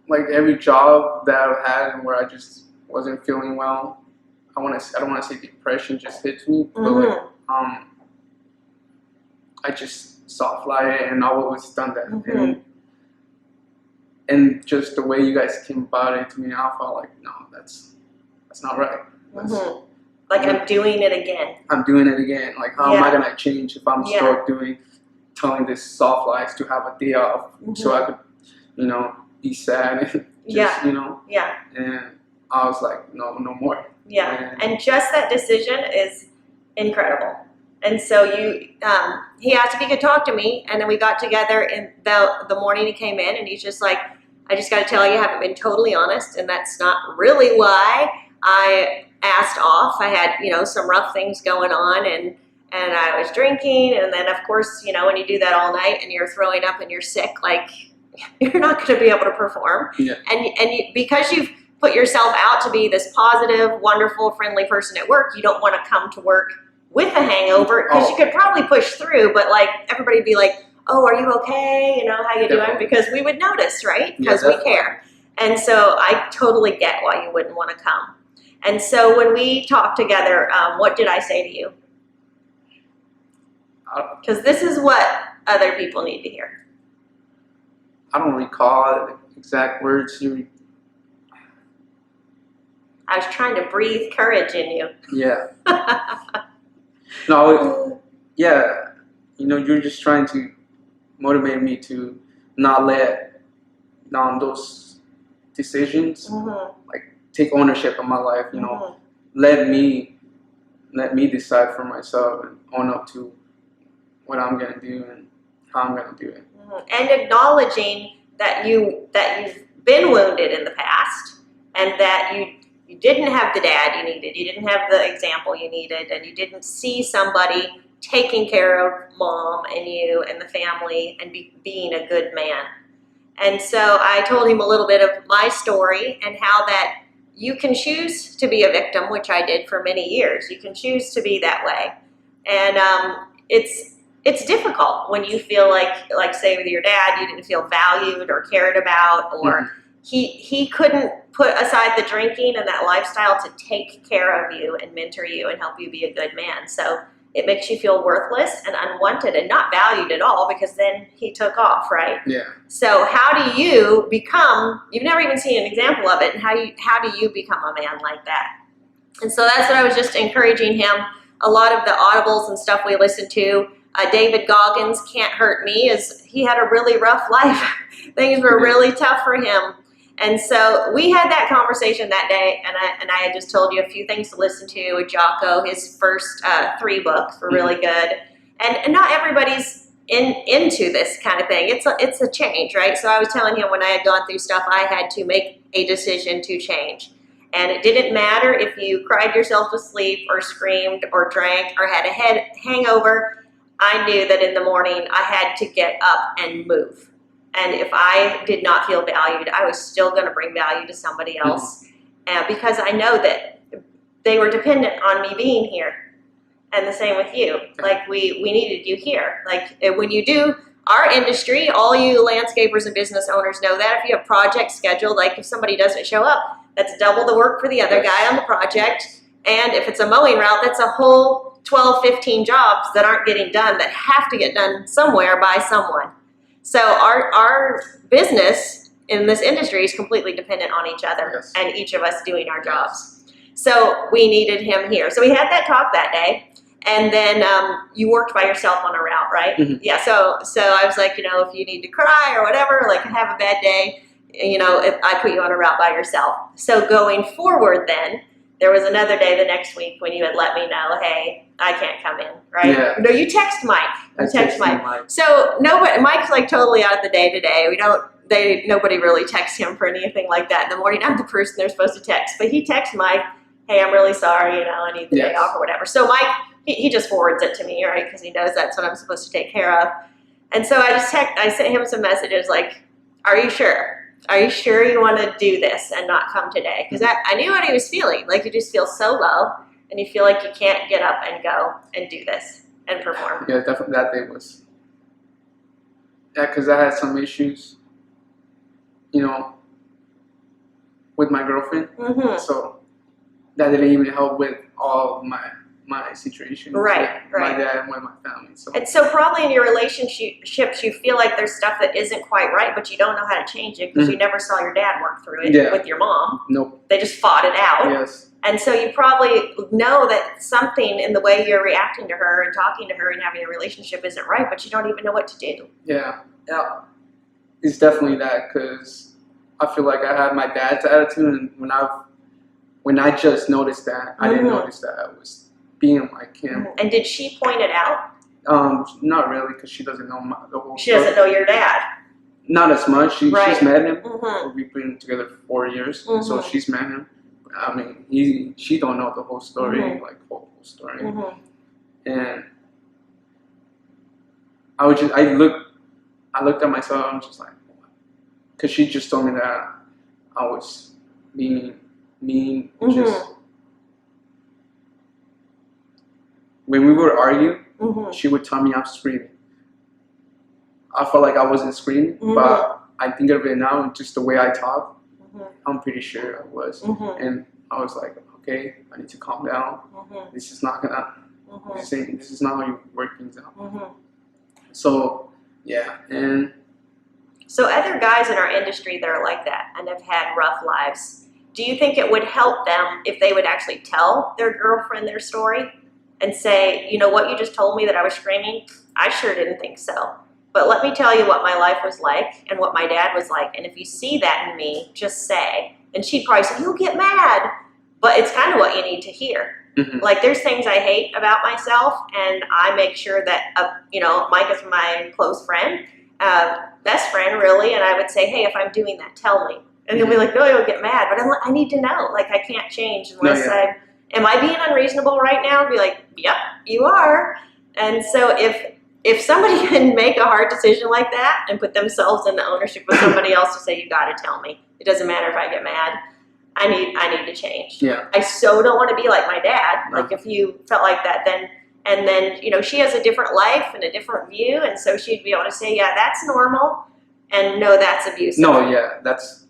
like every job that I've had and where I just wasn't feeling well, I don't want to say depression just hits me, but like, I just soft light it, and I've always done that. And just the way you guys came about it to me, I felt like, no, that's not right. Like I'm doing it again. I'm doing it again. Like, how am I gonna change if I'm still telling this soft lies to have a day off so I could, you know, be sad and just, you know. Yeah. And I was like, no more. Yeah. And just that decision is incredible. And so he asked if he could talk to me, and then we got together in the morning he came in, and he's just like, I just got to tell you, I haven't been totally honest, and that's not really why I asked off. I had, you know, some rough things going on, and I was drinking, and then of course, you know, when you do that all night and you're throwing up and you're sick, like you're not going to be able to perform. Yeah. And because you've put yourself out to be this positive, wonderful, friendly person at work, you don't want to come to work with a hangover, because you could probably push through, but like everybody would be like, oh, are you okay? You know, how you doing? Because we would notice, right? Because we care. And so I totally get why you wouldn't want to come. And so when we talked together, what did I say to you? Because this is what other people need to hear. I don't recall the exact words you. I was trying to breathe courage in you. Yeah. No. Yeah. You know, you're just trying to motivate me to not let down those decisions. Like take ownership of my life. You know, let me decide for myself and own up to what I'm gonna do and how I'm gonna do it. And acknowledging that you've been wounded in the past, and that you didn't have the dad you needed, you didn't have the example you needed, and you didn't see somebody taking care of mom and you and the family and being a good man. And so I told him a little bit of my story and how that you can choose to be a victim, which I did for many years. You can choose to be that way. And it's difficult when you feel like say with your dad, you didn't feel valued or cared about, or he couldn't put aside the drinking and that lifestyle to take care of you and mentor you and help you be a good man. So it makes you feel worthless and unwanted and not valued at all, because then he took off, right? Yeah. So how do you become, you've never even seen an example of it, and how do you become a man like that? And so that's what I was just encouraging him. A lot of the audibles and stuff we listened to, David Goggins, Can't Hurt Me, he had a really rough life. Things were really tough for him. And so we had that conversation that day, and I had just told you a few things to listen to with Jocko. His first 3 books were really good. And not everybody's into this kind of thing. It's a change, right? So I was telling him when I had gone through stuff, I had to make a decision to change. And it didn't matter if you cried yourself to sleep or screamed or drank or had a head hangover. I knew that in the morning I had to get up and move. And if I did not feel valued, I was still going to bring value to somebody else, because I know that they were dependent on me being here. And the same with you. Like we needed you here. Like when you do our industry, all you landscapers and business owners know that if you have projects scheduled, like if somebody doesn't show up, that's double the work for the other guy on the project. And if it's a mowing route, that's a whole 12, 15 jobs that aren't getting done, that have to get done somewhere by someone. So our business in this industry is completely dependent on each other, and each of us doing our jobs. So we needed him here. So we had that talk that day, and then you worked by yourself on a route, right? Yeah. So I was like, if you need to cry or whatever, like have a bad day, if I put you on a route by yourself. So going forward, then there was another day the next week when you had let me know, hey, I can't come in, right? Yeah. No, you text Mike. You text Mike. So Mike's like totally out of the day today. Nobody really texts him for anything like that in the morning. I'm the person they're supposed to text. But he texts Mike, hey, I'm really sorry, I need the day off or whatever. So Mike, he just forwards it to me, right? Because he knows that's what I'm supposed to take care of. And so I sent him some messages like, are you sure? Are you sure you want to do this and not come today? Because I knew what he was feeling. Like you just feel so low and you feel like you can't get up and go and do this and perform. Yeah, definitely that day was. Yeah, because I had some issues, with my girlfriend. So that didn't even help with all of my situations. Right. My dad and with my family. And so probably in your relationships, you feel like there's stuff that isn't quite right, but you don't know how to change it because you never saw your dad work through it with your mom. Nope. They just fought it out. Yes. And so you probably know that something in the way you're reacting to her and talking to her and having a relationship isn't right, but you don't even know what to do. Yeah. It's definitely that, because I feel like I had my dad's attitude, and when I just noticed that, I didn't notice that I was being like him. And did she point it out? Not really, because she doesn't know the whole She doesn't know your dad. Not as much. She's met him. We've been together for 4 years, so she's met him. I mean, she don't know the whole story, like whole story. And I looked at myself. I'm just like, because she just told me that I was being mean. Just when we would argue, she would tell me I'm screaming. I felt like I wasn't screaming, but I think of it now, just the way I talk, I'm pretty sure I was. And I was like, okay, I need to calm down. Mm-hmm. This is not gonna. Mm-hmm. This is not how you work things out. Mm-hmm. So yeah, and So other guys in our industry that are like that and have had rough lives, do you think it would help them if they would actually tell their girlfriend their story and say, you know what you just told me that I was screaming? I sure didn't think so. But let me tell you what my life was like and what my dad was like. And if you see that in me, just say. And she'd probably say, you'll get mad. But it's kind of what you need to hear. Like there's things I hate about myself, and I make sure that, Mike is my close friend, best friend really, and I would say, hey, if I'm doing that, tell me. And he'll be like, no, you'll get mad. But I need to know. Like I can't change unless am I being unreasonable right now? I'd be like, yep, you are. And so if somebody can make a hard decision like that and put themselves in the ownership of somebody else to say, you got to tell me. It doesn't matter if I get mad. I need to change. Yeah. I so don't want to be like my dad. No. Like if you felt like that, then she has a different life and a different view, and so she'd be able to say, yeah, that's normal, and no, that's abusive. No, yeah, that's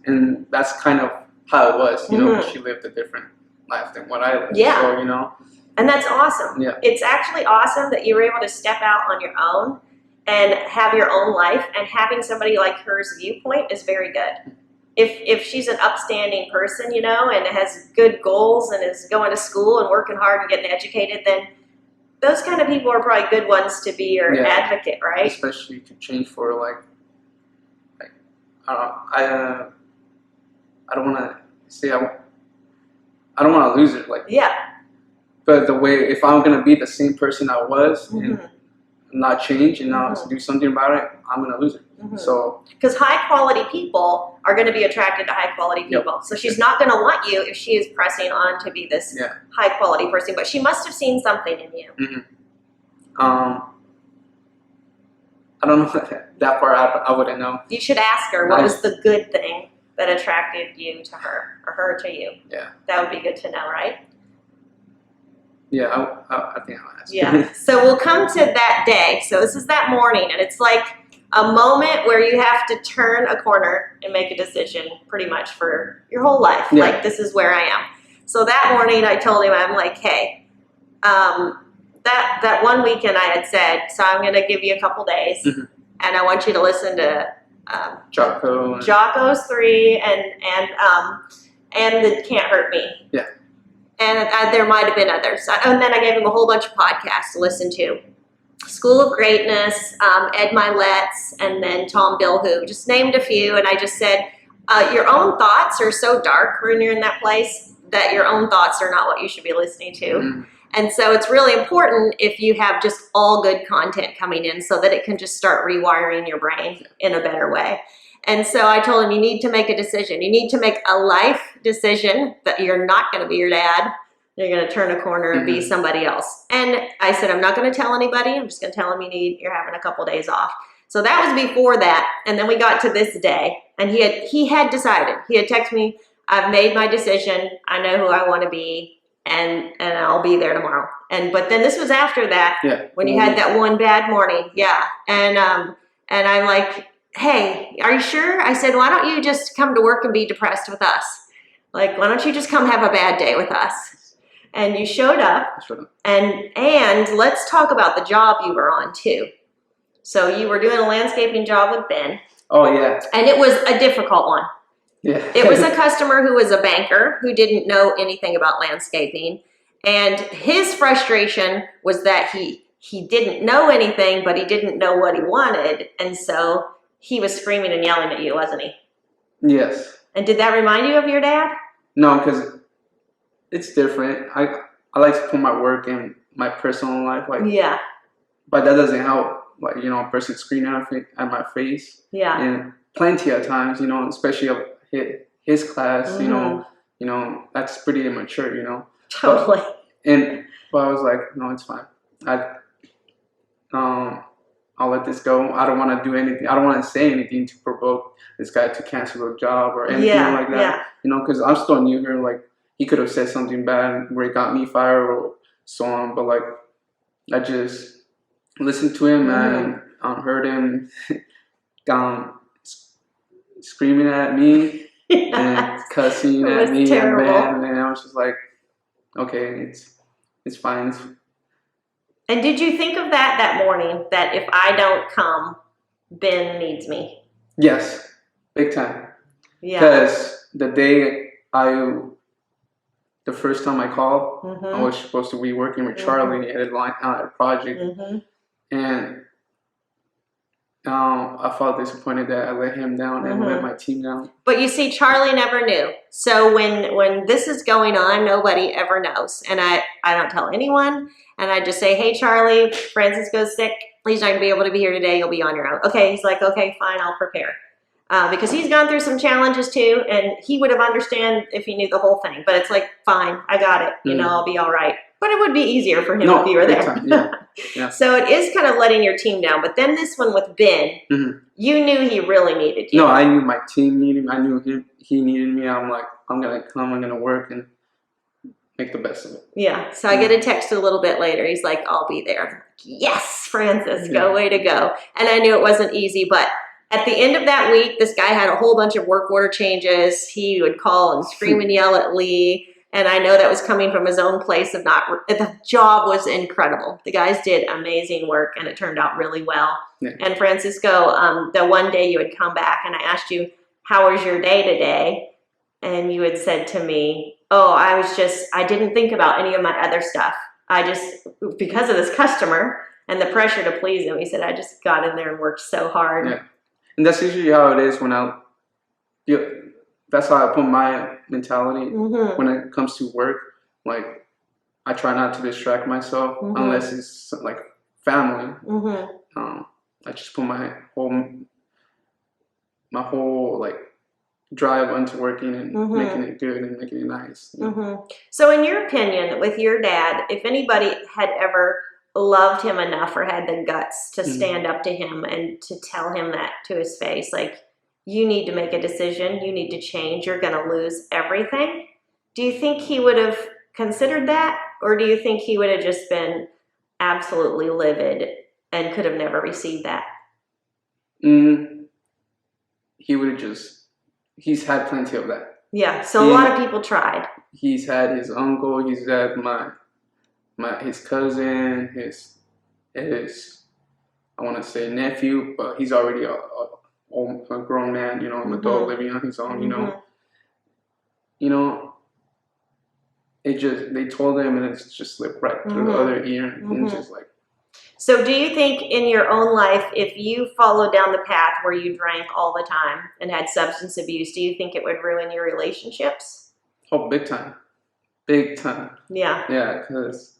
kind of how it was, because she lived a different life than what I lived. Yeah. So, and that's awesome. Yeah. It's actually awesome that you were able to step out on your own and have your own life, and having somebody like her's viewpoint is very good. If she's an upstanding person, and has good goals and is going to school and working hard and getting educated, then those kind of people are probably good ones to be your advocate, right? Especially to change for I don't want to say I don't want to lose it, But the way, if I'm gonna be the same person I was and not change and not do something about it, I'm gonna lose it. So because high quality people are going to be attracted to high quality people. So she's not going to want you if she is pressing on to be this high quality person. But she must have seen something in you. I don't know that part. I wouldn't know. You should ask her what was the good thing that attracted you to her or her to you. Yeah, that would be good to know, right? Yeah, I think I'll ask. Yeah. So we'll come to that day. So this is that morning, and it's like a moment where you have to turn a corner and make a decision pretty much for your whole life. Yeah. Like, this is where I am. So that morning I told him, I'm like, hey, that one weekend I had said, so I'm going to give you a couple days, and I want you to listen to Jocko's 3 and the Can't Hurt Me. Yeah. And there might have been others. And then I gave him a whole bunch of podcasts to listen to. School of Greatness, Ed Milet's, and then Tom Bilhu. Just named a few, and I just said, your own thoughts are so dark when you're in that place that your own thoughts are not what you should be listening to. And so it's really important if you have just all good content coming in so that it can just start rewiring your brain in a better way. And so I told him, you need to make a decision. You need to make a life decision that you're not going to be your dad. You're going to turn a corner and be somebody else. And I said, I'm not going to tell anybody. I'm just going to tell him you're having a couple days off. So that was before that. And then we got to this day, and he had decided. He had texted me, I've made my decision. I know who I want to be, and I'll be there tomorrow. But then this was after that, when you had that one bad morning. Yeah. And I'm like, hey, are you sure? I said, why don't you just come to work and be depressed with us? Like, why don't you just come have a bad day with us? And you showed up, and let's talk about the job you were on too. So you were doing a landscaping job with Ben. Oh yeah. And it was a difficult one. Yeah. It was a customer who was a banker who didn't know anything about landscaping. And his frustration was that he didn't know anything, but he didn't know what he wanted. And so he was screaming and yelling at you, wasn't he? Yes. And did that remind you of your dad? No, because it's different. I like to put my work in my personal life, but that doesn't help. A person screaming at my face. Yeah. And plenty of times, especially of his class, that's pretty immature, Totally. But I was like, no, it's fine. I'll let this go. I don't want to do anything. I don't want to say anything to provoke this guy to cancel a job or anything like that. Because I'm still new here. Like, he could have said something bad where it got me fired or so on. But I just listened to him and heard him screaming at me and cussing at me terrible. and Ben. And I was just like, okay, it's fine. And did you think of that morning, that if I don't come, Ben needs me? Yes, big time. Yeah. Because the first time I called, I Mm-hmm. was supposed to be working with Charlie, and he had a project, Mm-hmm. and I felt disappointed that I let him down and let my team down. But you see, Charlie never knew. So when this is going on, nobody ever knows. And I don't tell anyone. And I just say, hey, Charlie, Francisco's sick. He's not going to be able to be here today. You'll be on your own. Okay. He's like, okay, fine. I'll prepare. Because he's gone through some challenges too. And he would have understood if he knew the whole thing. But it's like, fine, I got it. You know, I'll be all right. But it would be easier for him if you were there. Time, yeah. Yeah. So it is kind of letting your team down. But then this one with Ben, you knew he really needed you. No, I knew my team needed me. I knew he needed me. I'm like, I'm going to come. I'm going to work and make the best of it. Yeah. So I get a text a little bit later. He's like, I'll be there. I'm like, yes, Francisco, way to go. And I knew it wasn't easy. But at the end of that week, this guy had a whole bunch of work order changes. He would call and scream and yell at Lee. And I know that was coming from his own place of the job was incredible. The guys did amazing work and it turned out really well. Yeah. And Francisco, the one day you had come back and I asked you, how was your day today? And you had said to me, oh, I didn't think about any of my other stuff. Because of this customer and the pressure to please him, he said, I just got in there and worked so hard. Yeah. And that's usually how it is that's how I put my mentality when it comes to work. Like, I try not to distract myself unless it's like family. I just put my whole like drive into working and making it good and making it nice. You know? So in your opinion, with your dad, if anybody had ever loved him enough or had the guts to stand up to him and to tell him that to his face, like, you need to make a decision, you need to change, you're going to lose everything. Do you think he would have considered that? Or do you think he would have just been absolutely livid and could have never received that? He would have he's had plenty of that. Yeah, so a lot of people tried. He's had his uncle, he's had his cousin, his I want to say nephew, but he's already a grown man, you know, an adult living on his own, you know, they told him and it's just slipped right through the other ear and just like. So do you think in your own life, if you followed down the path where you drank all the time and had substance abuse, do you think it would ruin your relationships? Oh, big time. Big time. Yeah. Yeah, because.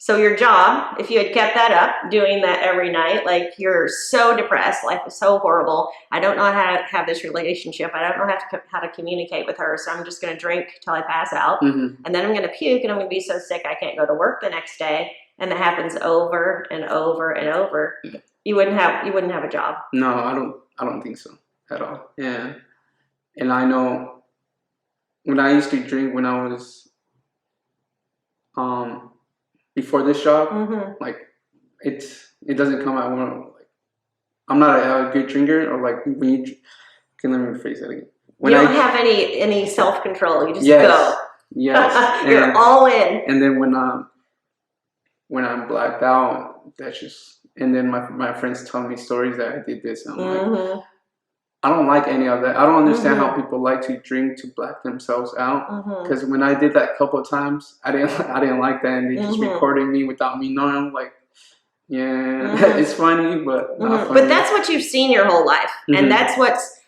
So your job, if you had kept that up, doing that every night, like, you're so depressed, life is so horrible, I don't know how to have this relationship, I don't know how to communicate with her, so I'm just going to drink till I pass out, and then I'm going to puke, and I'm going to be so sick I can't go to work the next day, and that happens over and over and over. You wouldn't have a job. No, I don't think so at all. Yeah, and I know when I used to drink when I was before this job, like it doesn't come out when like I'm not a good drinker, or like when you can, let me rephrase that again. When you don't have any self control. You just go. Yes. You're all in. And then when I'm blacked out, that's just. And then my friends tell me stories that I did this, and I'm like, I don't like any of that. I don't understand how people like to drink to black themselves out. Because when I did that a couple of times, I didn't like that, and they just recorded me without me knowing. I'm like, yeah, it's funny, but not funny. But that's what you've seen your whole life, and that's what's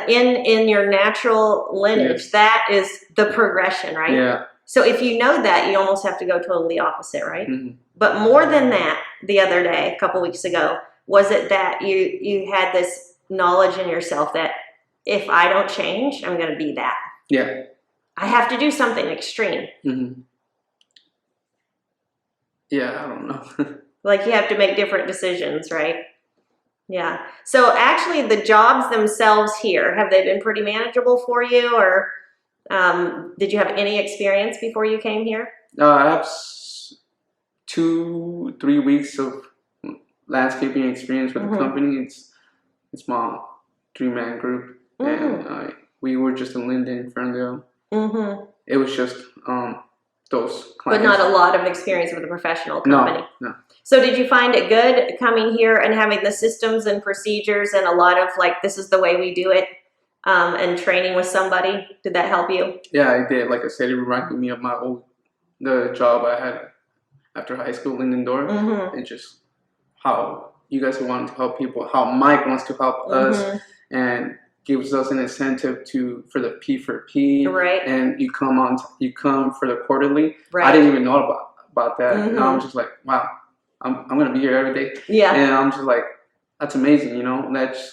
in your natural lineage. Yes. That is the progression, right? Yeah. So if you know that, you almost have to go totally opposite, right? But more than that, the other day, a couple weeks ago, was it that you had this knowledge in yourself that if I don't change, I'm going to be that. Yeah. I have to do something extreme. Yeah, I don't know. Like, you have to make different decisions, right? Yeah. So actually the jobs themselves here, have they been pretty manageable for you, or did you have any experience before you came here? I have 2-3 weeks of landscaping experience with the company. It's my 3-man group, and we were just in Linden, Ferndale. It was just those But clients. not a lot of experience with a professional company. No. So did you find it good coming here and having the systems and procedures and a lot of like, this is the way we do it, and training with somebody? Did that help you? Yeah, I did. Like I said, it reminded me of the job I had after high school in Indoor, and just how you guys want to help people, how Mike wants to help us, and gives us an incentive for the P for P, Right. And you come for the quarterly. Right. I didn't even know about that, and I'm just like, wow, I'm gonna be here every day. Yeah. And I'm just like, that's amazing,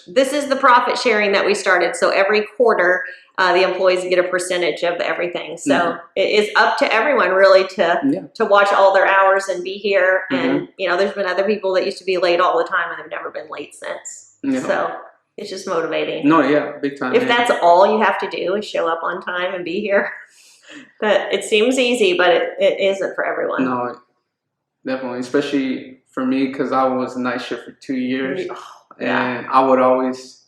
This is the profit sharing that we started. So every quarter, the employees get a percentage of everything. So it is up to everyone really to watch all their hours and be here. And there's been other people that used to be late all the time and have never been late since. Yeah. So it's just motivating. No, yeah, big time. If that's all you have to do is show up on time and be here, that it seems easy, but it isn't for everyone. No, definitely, especially for me, because I was night shift for 2 years, and I would always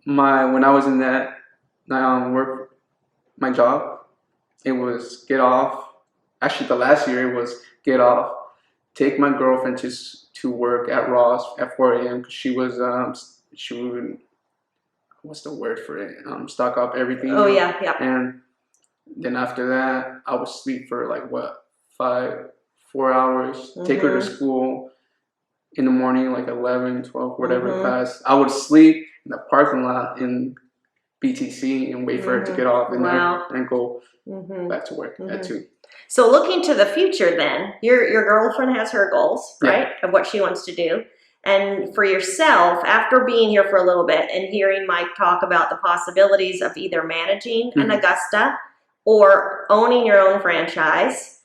when I was in that work, my job, it was get off. Actually, the last year it was get off, take my girlfriend to work at Ross at 4 a.m. because she would, what's the word for it? Stock up everything. Oh yeah. And then after that, I would sleep for like 4 hours, take her to school in the morning, like 11, 12, whatever class. I would sleep in the parking lot in BTC and wait for her to get off and then go back to work at 2. So looking to the future then, your girlfriend has her goals, right, of what she wants to do. And for yourself, after being here for a little bit and hearing Mike talk about the possibilities of either managing an Augusta or owning your own franchise,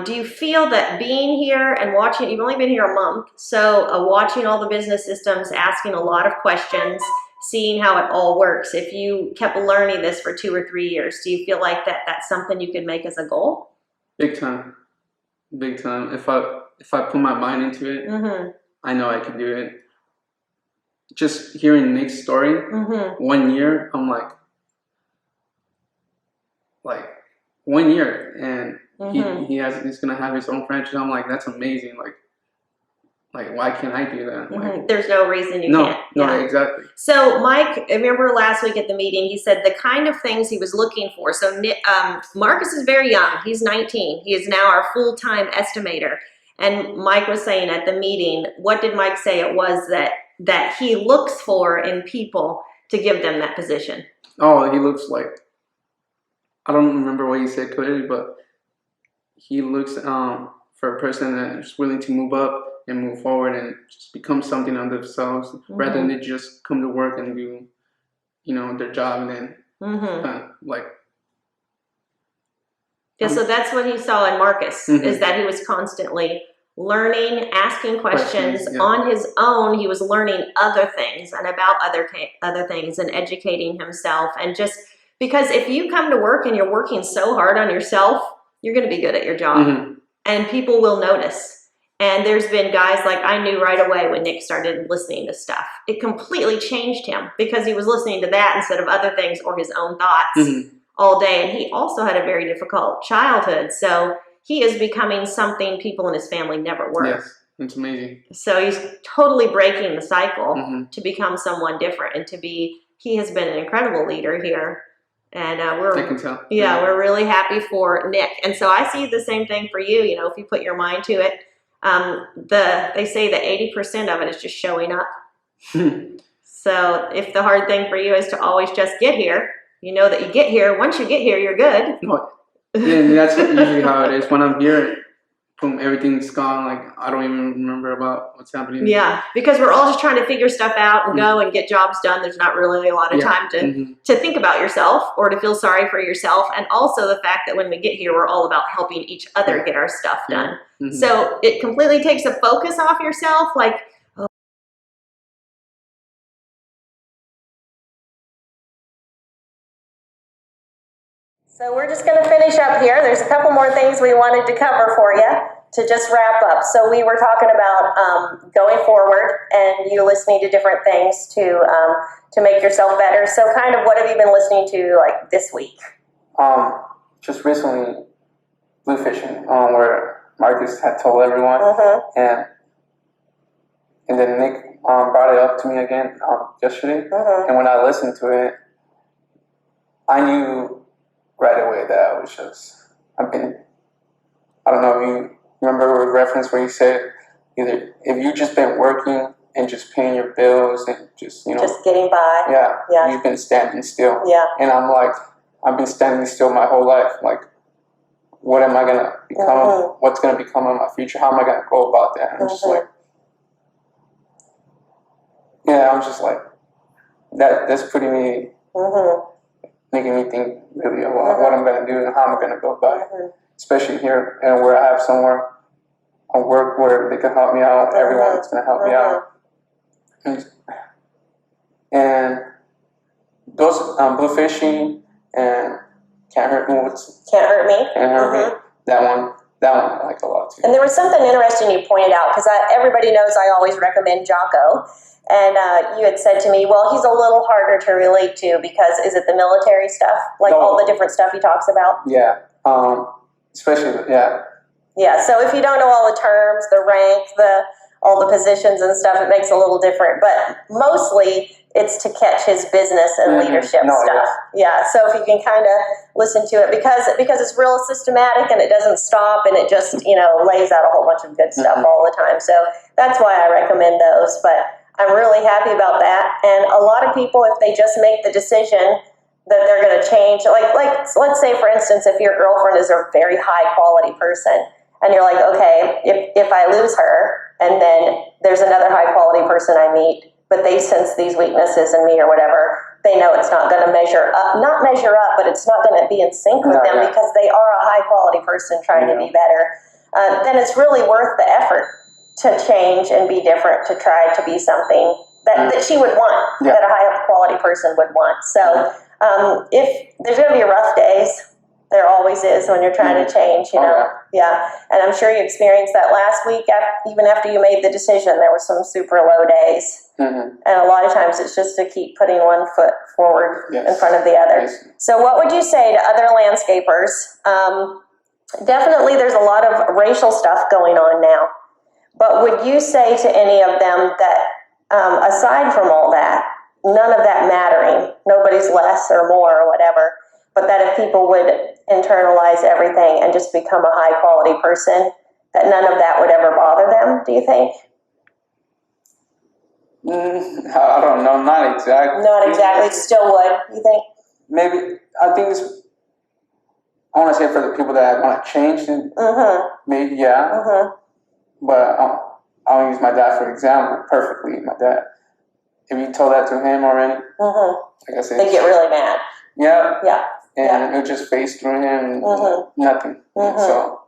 do you feel that being here and watching, you've only been here a month, so watching all the business systems, asking a lot of questions, seeing how it all works, if you kept learning this for 2 or 3 years, do you feel like that's something you could make as a goal? Big time. Big time. If I put my mind into it, I know I can do it. Just hearing Nick's story, 1 year, I'm like 1 year, and he's gonna have his own franchise. I'm like, that's amazing. Like why can't I do that? Like, there's no reason you can't. No, exactly. So Mike, I remember last week at the meeting, he said the kind of things he was looking for. So Marcus is very young. He's 19. He is now our full-time estimator. And Mike was saying at the meeting, what did Mike say it was that he looks for in people to give them that position? Oh, he looks like, I don't remember what he said clearly, but he looks for a person that's willing to move up and move forward and just become something on themselves rather than just come to work and do, their job and then so that's what he saw in Marcus, is that he was constantly learning, asking questions on his own. He was learning other things and about other things and educating himself. And just because if you come to work and you're working so hard on yourself, you're going to be good at your job and people will notice. And there's been guys like I knew right away when Nick started listening to stuff. It completely changed him because he was listening to that instead of other things or his own thoughts all day. And he also had a very difficult childhood. So he is becoming something people in his family never were. Yes, it's amazing. So he's totally breaking the cycle to become someone different and he has been an incredible leader here. And I can tell. We're really happy for Nick. And so I see the same thing for you, if you put your mind to it. They say that 80% of it is just showing up. So if the hard thing for you is to always just get here, that you get here. Once you get here, you're good. And that's usually how it is. When I'm here, boom, everything's gone. Like I don't even remember about what's happening. Yeah, because we're all just trying to figure stuff out and go and get jobs done. There's not really a lot of time to think about yourself or to feel sorry for yourself. And also the fact that when we get here, we're all about helping each other get our stuff done. So it completely takes a focus off yourself. Like, so we're just going to finish up here. There's a couple more things we wanted to cover for you to just wrap up. So we were talking about going forward and you listening to different things to make yourself better. So kind of what have you been listening to like this week? just recently blue fishing, where Marcus had told everyone, and then Nick brought it up to me again yesterday, and when I listened to it, I knew right away that I was just, I don't know if you remember a reference where he said, either if you just been working and just paying your bills and just, just getting by. Yeah, you've been standing still. Yeah. And I'm like, I've been standing still my whole life. Like, what am I going to become? What's going to become of my future? How am I going to go about that? And I'm just like, I'm just like, that's putting me, making me think really about what I'm going to do and how I'm going to go about it. Especially here, where I have somewhere, a work where they can help me out, everyone's going to help me out. And those blue fishing and Can't Hurt Me. Can't Hurt Me. Can't Hurt Me. That one I like a lot too. And there was something interesting you pointed out, because everybody knows I always recommend Jocko. And you had said to me, well, he's a little harder to relate to because, is it the military stuff? Like all the different stuff he talks about? Yeah. Especially, Yeah, so if you don't know all the terms, the rank, all the positions and stuff, it makes it a little different. But mostly it's to catch his business and leadership stuff. Yeah, so if you can kind of listen to it, because it's real systematic and it doesn't stop, and it just, lays out a whole bunch of good stuff all the time. So that's why I recommend those. But I'm really happy about that. And a lot of people, if they just make the decision that they're going to change, like let's say, for instance, if your girlfriend is a very high quality person, and you're like, okay, if I lose her, and then there's another high quality person I meet, but they sense these weaknesses in me or whatever, they know it's not going to not measure up, but it's not going to be in sync with them because they are a high quality person trying to be better. Then it's really worth the effort to change and be different, to try to be something that she would want, that a high quality person would want. So if there's going to be rough days, there always is when you're trying to change, Yeah, and I'm sure you experienced that last week. Even after you made the decision, there were some super low days. And a lot of times it's just to keep putting one foot forward in front of the other. So what would you say to other landscapers? Definitely there's a lot of racial stuff going on now. But would you say to any of them that aside from all that, none of that mattering, nobody's less or more or whatever, but that if people would internalize everything and just become a high quality person, that none of that would ever bother them, do you think? I don't know, not exactly. Not exactly, it still would, you think? Maybe, I think I want to say for the people that want to change it, maybe, but I'll use my dad for example perfectly. My dad, if you told that to him already, like I said, they get really mad. Yeah. And it would just phase through him, nothing. So,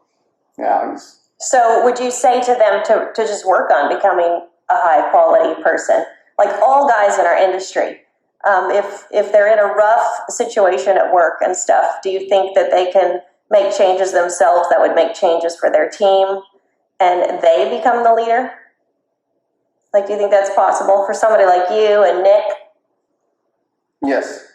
So would you say to them to just work on becoming a high quality person? Like all guys in our industry, if they're in a rough situation at work and stuff, do you think that they can make changes themselves that would make changes for their team and they become the leader? Like, do you think that's possible for somebody like you and Nick? Yes.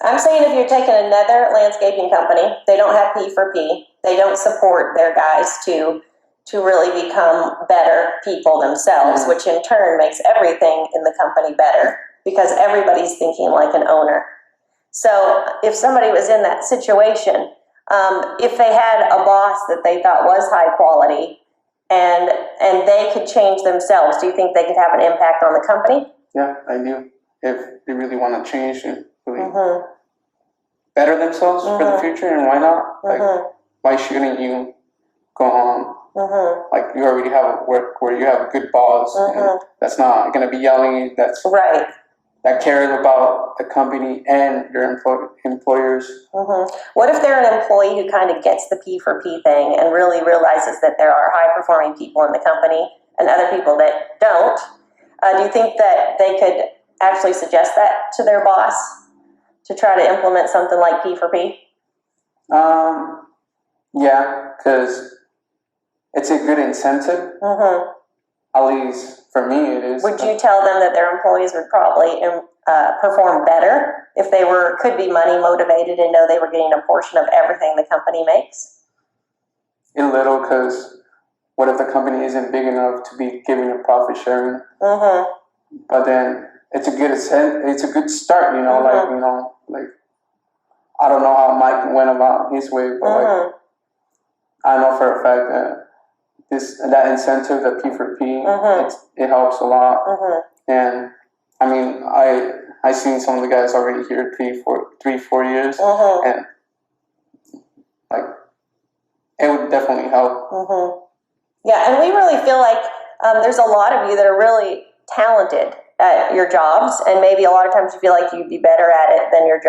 I'm saying if you're taking another landscaping company, they don't have P for P, they don't support their guys to really become better people themselves, which in turn makes everything in the company better because everybody's thinking like an owner. So if somebody was in that situation, if they had a boss that they thought was high quality and they could change themselves, do you think they could have an impact on the company? Yeah, I do. If they really want to change and really better themselves for the future, and why not? Like, why shouldn't you go on? Like, you already have a work where you have a good boss, and that's not going to be yelling. That's right. That cares about the company and your employers. What if they're an employee who kind of gets the P for P thing and really realizes that there are high performing people in the company and other people that don't? Do you think that they could actually suggest that to their boss to try to implement something like P for P? Yeah, because it's a good incentive. At least for me, it is. Would you tell them that their employees would probably perform better if they could be money motivated and know they were getting a portion of everything the company makes? A little, because what if the company isn't big enough to be giving a profit sharing? But then it's a good start, you know, like I don't know how Mike went about his way, but like I know for a fact that that incentive, the P4P, it helps a lot. And I mean, I seen some of the guys already here 3-4 years, and like it would definitely help. Yeah, and we really feel like there's a lot of you that are really talented at your jobs, and maybe a lot of times you feel like you'd be better at it than your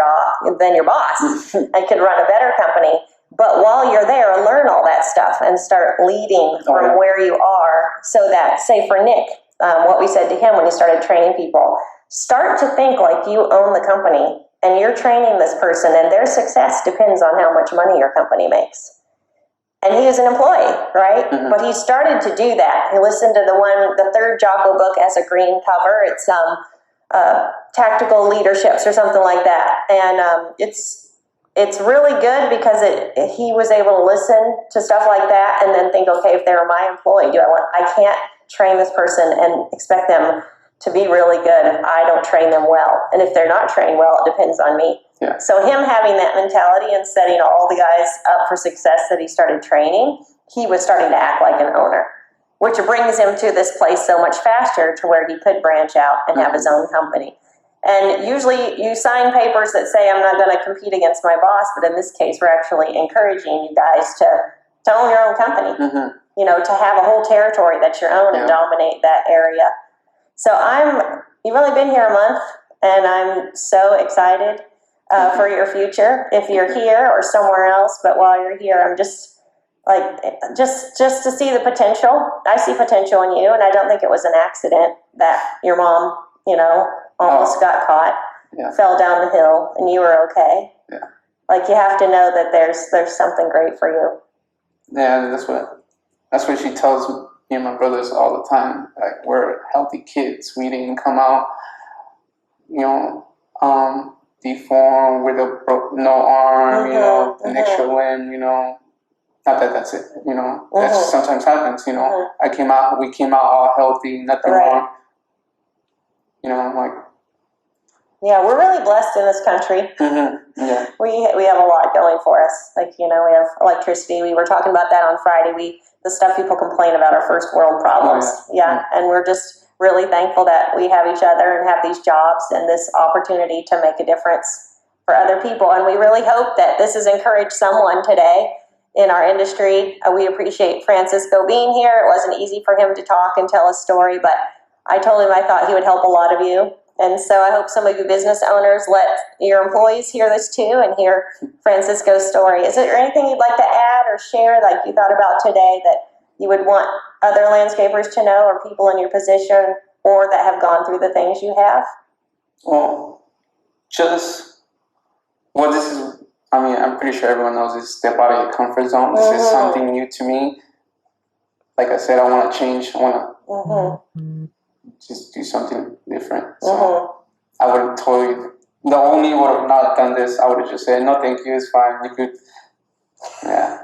boss, and could run a better company. But while you're there, learn all that stuff and start leading from where you are. So that, say for Nick, what we said to him when he started training people, start to think like you own the company and you're training this person, and their success depends on how much money your company makes. And he was an employee, right? But he started to do that. He listened to the third Jocko book has a green cover. It's Tactical Leaderships or something like that. And it's really good because he was able to listen to stuff like that and then think, okay, if they're my employee, I can't train this person and expect them to be really good if I don't train them well. And if they're not trained well, it depends on me. Yeah. So him having that mentality and setting all the guys up for success that he started training, he was starting to act like an owner, which brings him to this place so much faster to where he could branch out and have his own company. And usually you sign papers that say I'm not going to compete against my boss, but in this case we're actually encouraging you guys to own your own company, you know, to have a whole territory that's your own and dominate that area. So you've only been here a month, and I'm so excited for your future, if you're here or somewhere else. But while you're here, I'm just to see the potential. I see potential in you, and I don't think it was an accident that your mom, you know, almost got caught, fell down the hill, and you were okay. Yeah. Like, you have to know that there's something great for you. Yeah, that's what she tells me and my brothers all the time. Like, we're healthy kids. We didn't come out, you know, deformed with no arm, you know, an extra limb, you know. Not that that's it, you know. That sometimes happens, you know. We came out all healthy, nothing wrong. You know, I'm like. Yeah, we're really blessed in this country. Yeah. We have a lot going for us. Like, you know, we have electricity. We were talking about that on Friday. The stuff people complain about are first world problems. And we're just really thankful that we have each other and have these jobs and this opportunity to make a difference for other people. And we really hope that this has encouraged someone today in our industry. We appreciate Francisco being here. It wasn't easy for him to talk and tell his story, but I told him I thought he would help a lot of you. And so I hope some of you business owners let your employees hear this too and hear Francisco's story. Is there anything you'd like to add or share, like you thought about today, that you would want other landscapers to know, or people in your position, or that have gone through the things you have? Well, this is, I mean, I'm pretty sure everyone knows this, step out of your comfort zone. This is something new to me. Like I said, I want to change. I want to just do something different. So I would have the only would have not done this, I would have just said, no, thank you, it's fine. You could, yeah.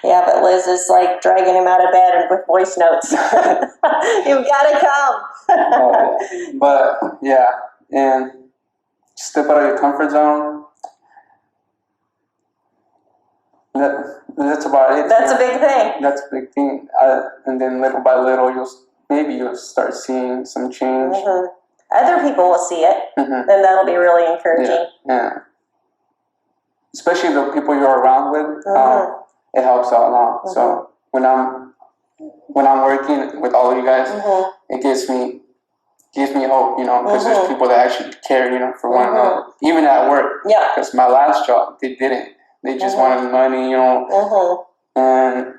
Yeah, but Liz is like dragging him out of bed and with voice notes. You've got to come. But yeah, and step out of your comfort zone. That's about it. That's a big thing. That's a big thing. And then little by little, you'll start seeing some change. Other people will see it, and that'll be really encouraging. Yeah. Especially the people you're around with, it helps out a lot. So when I'm working with all of you guys, it gives me hope, you know, because there's people that actually care, you know, for one another, even at work. Yeah. Because my last job, they didn't. They just wanted money, you know. And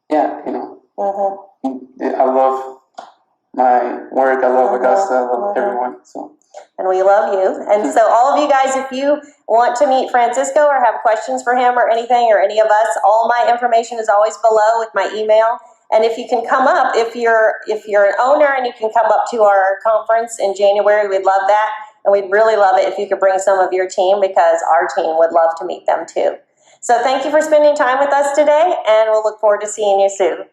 yeah, you know, I love my work. I love Augusta. I love everyone. So. And we love you. And so all of you guys, if you want to meet Francisco or have questions for him or anything, or any of us, all my information is always below with my email. And if you can come up, if you're an owner and you can come up to our conference in January, we'd love that. and we'd really love it if you could bring some of your team, because our team would love to meet them too. So thank you for spending time with us today, and we'll look forward to seeing you soon.